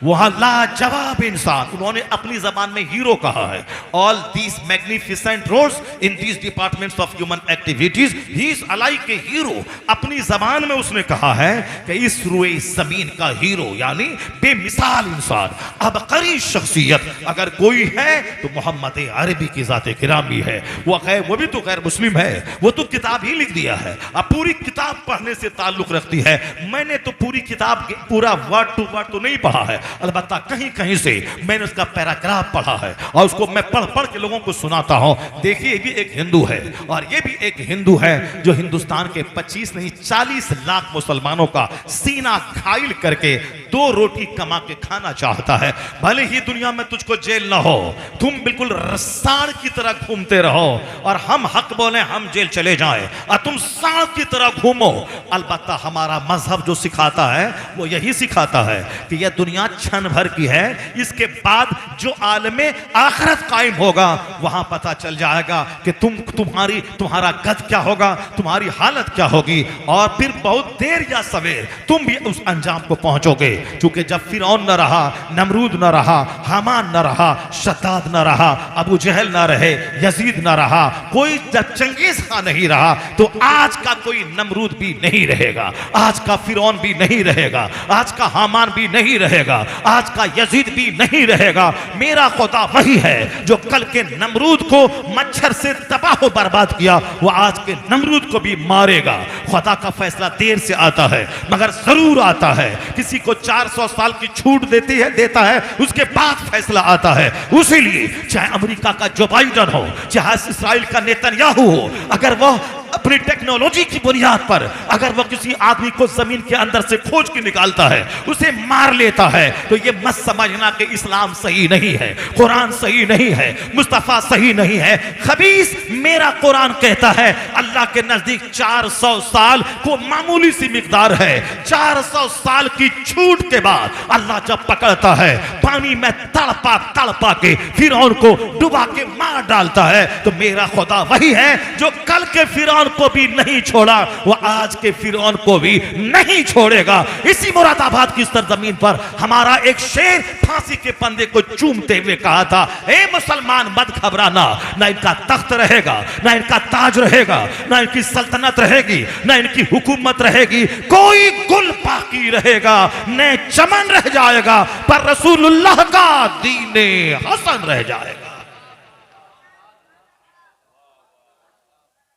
वहां लाजवाब इंसान, उन्होंने अपनी जबान में हीरो कहा है। All these magnificent roles in these departments of human activities he is alike a hero. अपनी जबान में उसने कहा है कि इस रुए जमीन का हीरो यानी बेमिसाल इंसान, अबकरी शख्सियत अगर कोई है तो मोहम्मद अरबी की जाते गिरामी है। वो भी तो गैर मुस्लिम है, वो तो किताब ही लिख दिया है। अब पूरी किताब पढ़ने से ताल्लुक रखती है। मैंने तो पूरी किताब पूरा वर्ड टू वर्ड तो नहीं पढ़ा है, अलबत्ता कहीं कहीं से मैंने उसका पैराग्राफ पढ़ा है और उसको मैं पढ़ पढ़ के लोगों को सुनाता हूं। देखिए, ये भी एक हिंदू है और ये भी एक हिंदू है जो हिंदुस्तान के 25 नहीं 40 लाख मुसलमानों का सीना घायल करके 2 रोटी कमा के खाना चाहता है। भले ही दुनिया में तुझको जेल ना हो, तुम बिल्कुल रसाड़ की तरह घूमते रहो और हम हक बोले हम जेल चले जाएं और तुम सांड की तरह घूमो। अलबत्ता हमारा मजहब जो सिखाता है वो यही सिखाता है कि यह दुनिया क्षण भर की है, इसके बाद जो आलमे आखिरत कायम होगा वहां पता चल जाएगा कि तुम्हारा कद क्या होगा, तुम्हारी हालत क्या होगी, और फिर बहुत देर या सवेर तुम भी उस अंजाम को पहुंचोगे। क्योंकि जब फिरौन न रहा, नमरूद न रहा, हामान न रहा, शद्दाद न रहा, अबू जहल न रहे, यजीद न रहा, कोई जब चंगेज खान नहीं रहा, तो आज का कोई नमरूद भी नहीं रहेगा, आज का फिरौन भी नहीं रहेगा, आज का हामान भी नहीं रहेगा, आज का यजीद भी नहीं रहेगा। मेरा खुदा वही है जो कल के नमरूद को मच्छर से तबाह बर्बाद किया, वो आज के नमरूद को भी मारेगा। खुदा का फैसला देर से आता है मगर जरूर आता है। किसी को 400 साल की छूट देता है, उसके बाद फैसला आता है। उसीलिए चाहे अमेरिका का जो बाइडन हो, चाहे इस्राइल का नेतन्याहू हो, अगर वह अपनी टेक्नोलॉजी की बुनियाद पर अगर वो किसी आदमी को जमीन के अंदर से खोज के निकालता है, उसे मार लेता है, तो ये मत समझना कि इस्लाम सही नहीं है, कुरान सही नहीं है, मुस्तफा सही नहीं है। खबीस मेरा कुरान कहता है अल्लाह के नजदीक 400 साल को मामूली सी मिकदार है। 400 साल की छूट के बाद अल्लाह जब पकड़ता है, पानी में तड़पा के फिरौन को डुबा के मार डालता है, तो मेरा खुदा वही है जो कल के फिरौन को भी नहीं छोड़ा, वो आज के फिरौन को भी नहीं छोड़ेगा। इसी मुरादाबाद की सरजमीन पर हमारा एक शेर फांसी के पंदे को चूमते हुए कहा था, ए मुसलमान मत घबराना, ना इनका तख्त रहेगा, ना इनका ताज रहेगा, ना इनकी सल्तनत रहेगी, ना इनकी हुकूमत रहेगी, कोई गुल बाकी रहेगा, न चमन रह जाएगा, पर रसूलुल्लाह का दीने हसन रह जाएगा।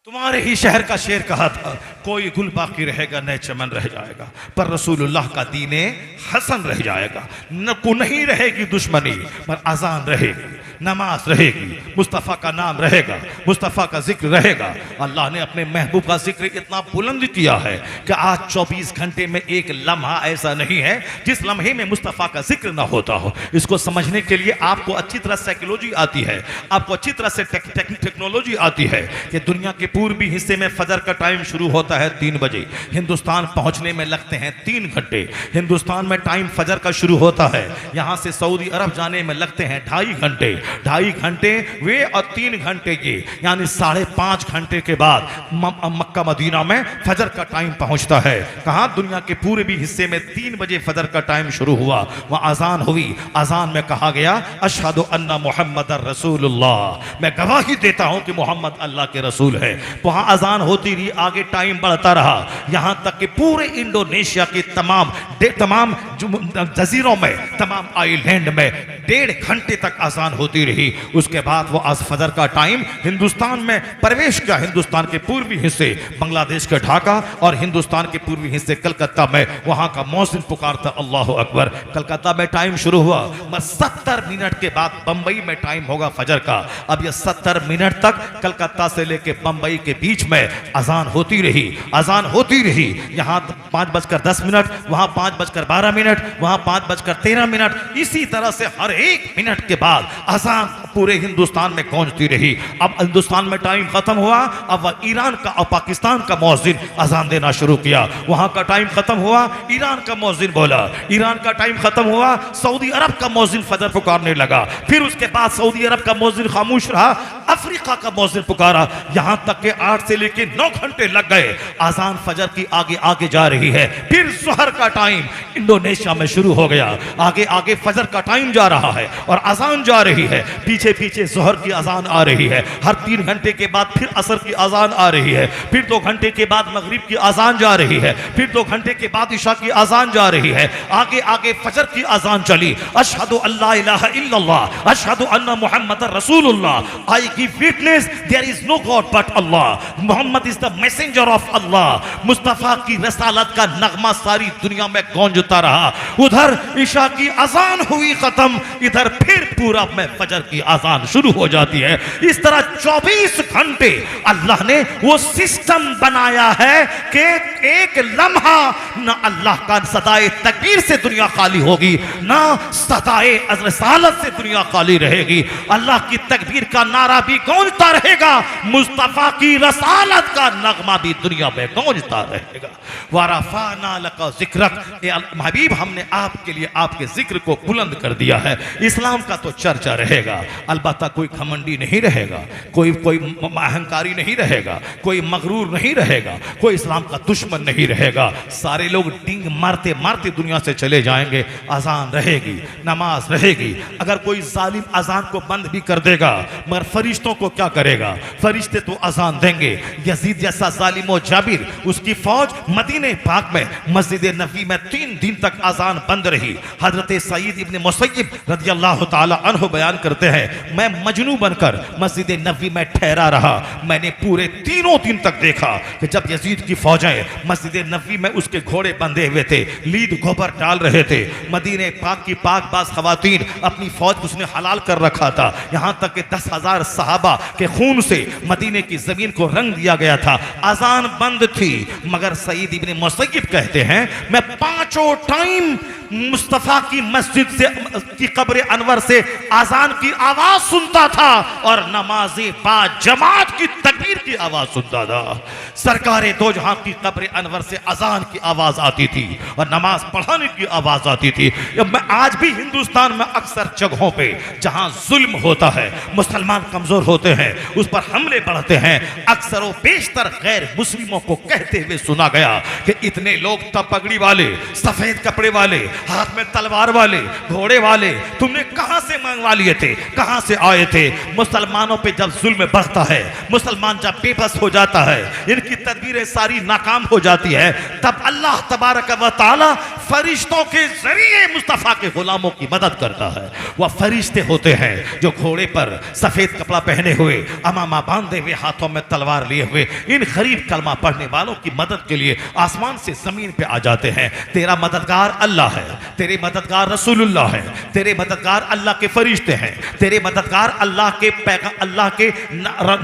तुम्हारे ही शहर का शेर कहा था, कोई गुल बाकी रहेगा न चमन रह जाएगा, पर रसूलुल्लाह का दीने हसन रह जाएगा। न को नहीं रहेगी दुश्मनी, पर अजान रहेगी, नमाज रहेगी, मुस्तफ़ा का नाम रहेगा, मुस्तफ़ा का जिक्र रहेगा। अल्लाह ने अपने महबूब का जिक्र इतना बुलंद किया है कि आज 24 घंटे में एक लम्हा ऐसा नहीं है जिस लम्हे में मुस्तफ़ा का जिक्र ना होता हो। इसको समझने के लिए आपको अच्छी तरह साइकोलॉजी आती है, आपको अच्छी तरह से टेक्नोलॉजी आती है कि दुनिया के पूर्वी हिस्से में फजर का टाइम शुरू होता है 3 बजे, हिंदुस्तान पहुंचने में लगते हैं 3 घंटे। हिंदुस्तान में टाइम फजर का शुरू होता है, यहां से सऊदी अरब जाने में लगते हैं 2.5 घंटे। 2.5 घंटे वे और 3 घंटे ये, यानी 5.5 घंटे के बाद मक्का मदीना में फजर का टाइम पहुंचता है। कहां? दुनिया के पूर्वी हिस्से में 3 बजे फजर का टाइम शुरू हुआ, वहां अजान हुई। अजान में कहा गया, अशहदु अन्ना मुहम्मदर रसूलुल्लाह, मैं गवाही देता हूं कि मोहम्मद अल्लाह के रसूल है। वहां अजान होती रही, आगे टाइम बढ़ता रहा, यहां तक कि पूरे इंडोनेशिया के तमाम जजीरों में, तमाम आइलैंड में 1.5 घंटे तक अजान होती रही। उसके बाद वो आज फजर का टाइम हिंदुस्तान में प्रवेश किया। हिंदुस्तान के पूर्वी हिस्से बांग्लादेश के ढाका और हिंदुस्तान के पूर्वी हिस्से कलकत्ता में वहां का मौसिन पुकारता अल्लाह अकबर। कलकत्ता में टाइम शुरू हुआ, 70 मिनट के बाद बंबई में टाइम होगा फजर का। अब ये 70 मिनट तक कलकत्ता से लेके बंबई के बीच में अजान होती रही, अजान होती रही। यहाँ 5:10, वहां 5:12, वहां 5:13। इसी तरह से हर 1 मिनट के बाद अजान पूरे हिंदुस्तान में गूंजती रही। अब हिंदुस्तान में टाइम खत्म हुआ, अब ईरान का और पाकिस्तान का मौजिन अजान देना शुरू किया। वहां का टाइम खत्म हुआ, ईरान का मौजिन बोला। ईरान का टाइम खत्म हुआ, सऊदी अरब का मौजिन फजर पुकारने लगा। फिर उसके बाद सऊदी अरब का मौजिन खामोश रहा, अफ्रीका का मौजिन पुकारा। यहां तक के 8 से लेकर 9 घंटे लग गए। अजान फजर की आगे आगे जा रही है। फिर ज़ोहर का टाइम इंडोनेशिया में शुरू हो गया, आगे आगे फजर का टाइम जा रहा है और अजान जा रही है। पीछे पीछे ज़ोहर की अजान आ रही है। हर 3 घंटे के बाद फिर असर की अजान आ रही है। फिर 2 घंटे के बाद मगरिब की अजान जा रही है। फिर 2 घंटे के बाद इशा की अजान जा रही है। आगे आगे फजर की अजान चली। अशहदु अल्ला इलाहा इल्लल्लाह, अशहदु अन्ना मुहम्मदर रसूलुल्लाह, I give witness there is no god but Allah, Mohammad is the messenger of Allah. मुस्तफा की रसालत का नगमा सारी दुनिया में गूंजता रहा। उधर इशा की अजान हुई खत्म, इधर फिर पूरा में फजर की अजान शुरू हो जाती है। इस तरह 24 घंटे अल्लाह ने वो सिस्टम बनाया है कि एक लम्हा ना अल्लाह का सदाए तकबीर से दुनिया खाली होगी, ना सदाए रसालत से दुनिया खाली रहेगी। अल्लाह की तकबीर का नारा भी गूंजता रहेगा, मुस्तफा की रसालत का नगमा भी दुनिया में गूंजता रहेगा। वरफाना लका जिक्रक, हबीब हमने आपके लिए आपके जिक्र को बुलंद कर दिया है। इस्लाम का तो चर्चा रहेगा, अलबत्ता कोई घमंडी नहीं रहेगा, कोई अहंकारी नहीं रहेगा, कोई मगरूर नहीं रहेगा, कोई इस्लाम का दुश्मन नहीं रहेगा। सारे लोग डिंग मारते मारते दुनिया से चले जाएंगे। अजान रहेगी, नमाज रहेगी। अगर कोई जालिम अजान को बंद भी कर देगा, मगर फरिश्तों को क्या करेगा? फरिश्ते तो अजान देंगे। यजीद जैसा जालिम और जाबिर, उसकी फौज मदीने पाक में मस्जिद नबी में 3 दिन तक अजान बंद रही। हजरत सईद इब्न मुसय्यब रज़ियल्लाहु ताला अन्हु बयान करते हैं, मैं मजनू बनकर मस्जिद नबी में ठहरा रहा। मैंने पूरे 3 दिन तक देखा कि जब यजीद की फौजें मस्जिद नबी में उसके घोड़े बंधे हुए थे, लीद गोबर डाल रहे थे। मदीने पाक की पाकबाज खवातीन अपनी फौज को उसने हलाल कर रखा था। यहां तक कि 10,000 सहाबा के खून से मदीने की जमीन को रंग दिया गया था। अजान बंद थी, मगर सईद इब्न मुसय्यब कहते हैं, मैं 5 टाइम मुस्तफा की मस्जिद से की कब्र अनवर से अजान की आवाज सुनता था और नमाज़े बा जमात की तकबीर की आवाज सुनता था। सरकारे दो जहां की कब्र अनवर से अजान की आवाज आती थी और नमाज पढ़ाने की आवाज आती थी। मैं आज भी हिंदुस्तान में अक्सर जगहों पे जहां जुल्म होता है, मुसलमान कमजोर कमजोर होते हैं, उस पर हमले बढ़ते हैं। अक्सर व बेशतर गैर मुस्लिमों को कहते हुए सुना गया कि इतने लोग तब पगड़ी वाले, सफेद कपड़े वाले, हाथ में तलवार वाले, घोड़े वाले तुमने कहां से मंगवा लिए थे, कहां से आए थे? मुसलमानों पे जब जुल्म बढ़ता है, मुसलमान जब बेबस हो जाता है, इनकी तदबीरें सारी नाकाम हो जाती है, तब अल्लाह तबारक व तआला फरिश्तों के जरिए मुस्तफा के गुलामों की मदद करता है। वह फरिश्ते होते हैं जो घोड़े पर सफेद कपड़ा पहने हुए, अमामा बांधे हुए, हाथों में तलवार लिए हुए इन गरीब कलमा पढ़ने वालों की मदद के लिए आसमान से जमीन पे आ जाते हैं। तेरा मददगार अल्लाह है, तेरे मददगार रसूलुल्लाह है, तेरे मददगार अल्लाह के फरिश्ते हैं, तेरे मददगार अल्लाह के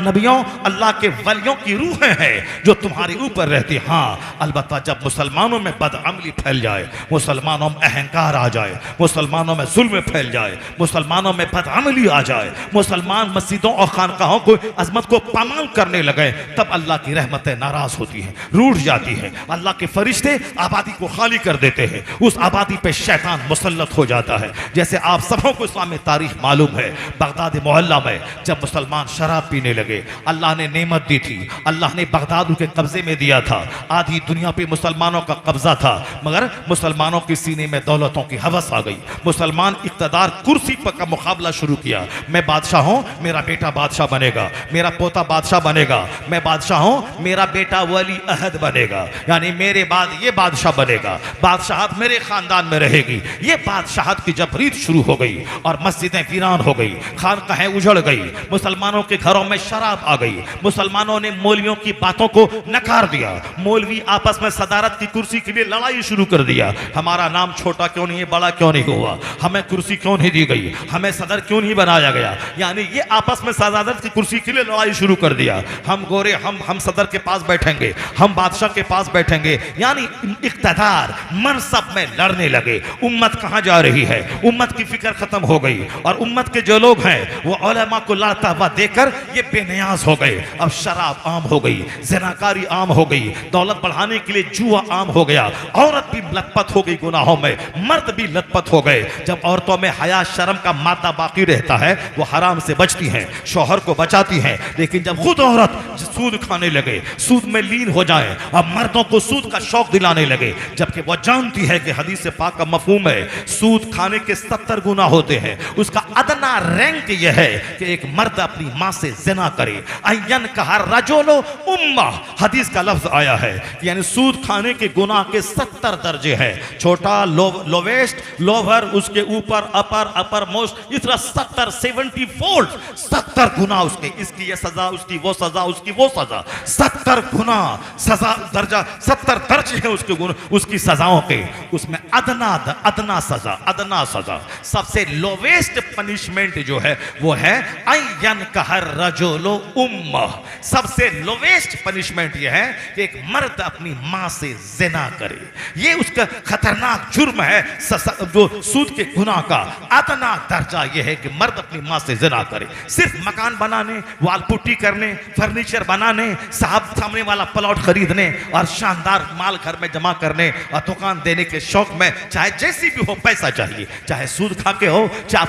नबियों, अल्लाह के वलियों की रूहें हैं जो तुम्हारे ऊपर रहती। हाँ, अलबत्ता जब मुसलमानों में बदअमली फैल जाए, मुसलमानों में अहंकार आ जाए, मुसलमानों में जुल्म फैल जाए, मुसलमानों में बदअमली आ जाए, मुसलमान मस्जिदों और खानकाहों को अजमत को पामाल करने लगे, तब अल्लाह की रहमतें नाराज होती हैं, रूठ जाती है। अल्लाह के फरिश्ते आबादी को खाली कर देते हैं, उस आबादी पे शैतान मुसल्लत हो जाता है। जैसे आप सबों को इस्लामी तारीख मालूम है, बगदाद मोहल्ला में जब मुसलमान शराब पीने लगे, अल्लाह ने नेमत दी थी, अल्लाह ने बगदाद उनके कब्जे में दिया था, आधी दुनिया पे मुसलमानों का कब्जा था, मगर मुसलमानों के सीने में दौलतों की हवस आ गई। मुसलमान इक़्तिदार कुर्सी पर का मुकाबला शुरू किया। मैं बादशाह हूं, मेरा बेटा बादशाह बनेगा, मेरा पोता बादशाह बनेगा, मैं बादशाह हूं, मेरा बेटा वली अहद बनेगा, यानी मेरे बाद ये बादशाह बनेगा, बादशाहत मेरे खानदान में रहेगी। ये बादशाहत की जब रीत शुरू हो गई और मस्जिदें वीरान हो गई, खानकाहें उजड़ गई, मुसलमानों के घरों में शराब आ गई, मुसलमानों ने मौलवियों की बातों को नकार दिया, मौलवी आपस में सदारत की कुर्सी के लिए लड़ाई शुरू कर दिया। हमारा नाम छोटा क्यों नहीं है, बड़ा क्यों नहीं हुआ, हमें कुर्सी क्यों नहीं दी गई, हमें सदर क्यों नहीं बनाया गया, यानी ये आपस में सदारत की कुर्सी के लिए लड़ाई शुरू कर दिया। हम गोरे, हम सदर के पास बैठेंगे, हम बादशाह के पास बैठेंगे, यानी इक़्तिदार मनसब में लड़ने लगे। उम्मत कहां जा रही है, उम्मत की फिक्र खत्म हो गई और उम्मत के जो लोग हैं वो उलमा को लड़ता हुआ देखकर ये बेनियाज हो गए। अब शराब आम हो गई, ज़िनाकारी आम हो गई, दौलत बढ़ाने के लिए जुआ आम हो गया, औरत भी लतपत हो गई गुनाहों में, मर्द भी लतपत हो गए। जब औरतों में हया शर्म का मादा बाकी रहता है, वो हराम से बचती हैं, शौहर को बचाती हैं, लेकिन जब खुद औरत सूद खाने लगे, सूद में लीन हो जाए और मर्दों को सूद का शौक दिलाने लगे, जबकि वो जानती है कि हदीस पाक का मफहूम है सूद खाने के 70 गुना होते हैं, उसका अदना रैंक यह है कि एक मर्द अपनी मां से जिना करे। अयन कहा रजोलो उम्मा, हदीस का लफ्ज आया है, यानी सूद खाने के गुनाह के 70 दर्जे हैं, छोटा, लोवेस्ट, लोअर, उसके ऊपर, अपर, अपर मोस्ट, इस तरह 70 फोल्ड 70 गुना उसके, इसकी ये सजा, उसकी वो सजा, उसकी वो सजा, 70 गुना सजा दर्जा, 70 दर्जे हैं उसके गुना, उसकी सजाओं के। उसमें अदना सजा, सबसे लोवेस्ट पनिशमेंट जो है वो है अयन कहर रजोलो उम्मा, सबसे लोवेस्ट पनिशमेंट ये है कि एक मर्द अपनी मां से जिना करे। ये उसका खतरनाक जुर्म है, जो सूद के गुनाह का अदना दर्जा ये है कि मर्द अपनी मां से जिना करे। सिर्फ मकान बनाने, वाल पुट्टी करने, फर्नीचर बनाने, सामने वाला प्लॉट खरीदने और शानदार माल घर में जमा करने और दुकान देने के शौक में, चाहे जैसी भी हो पैसा चाहिए, चाहे सूद खा के हो, चाहे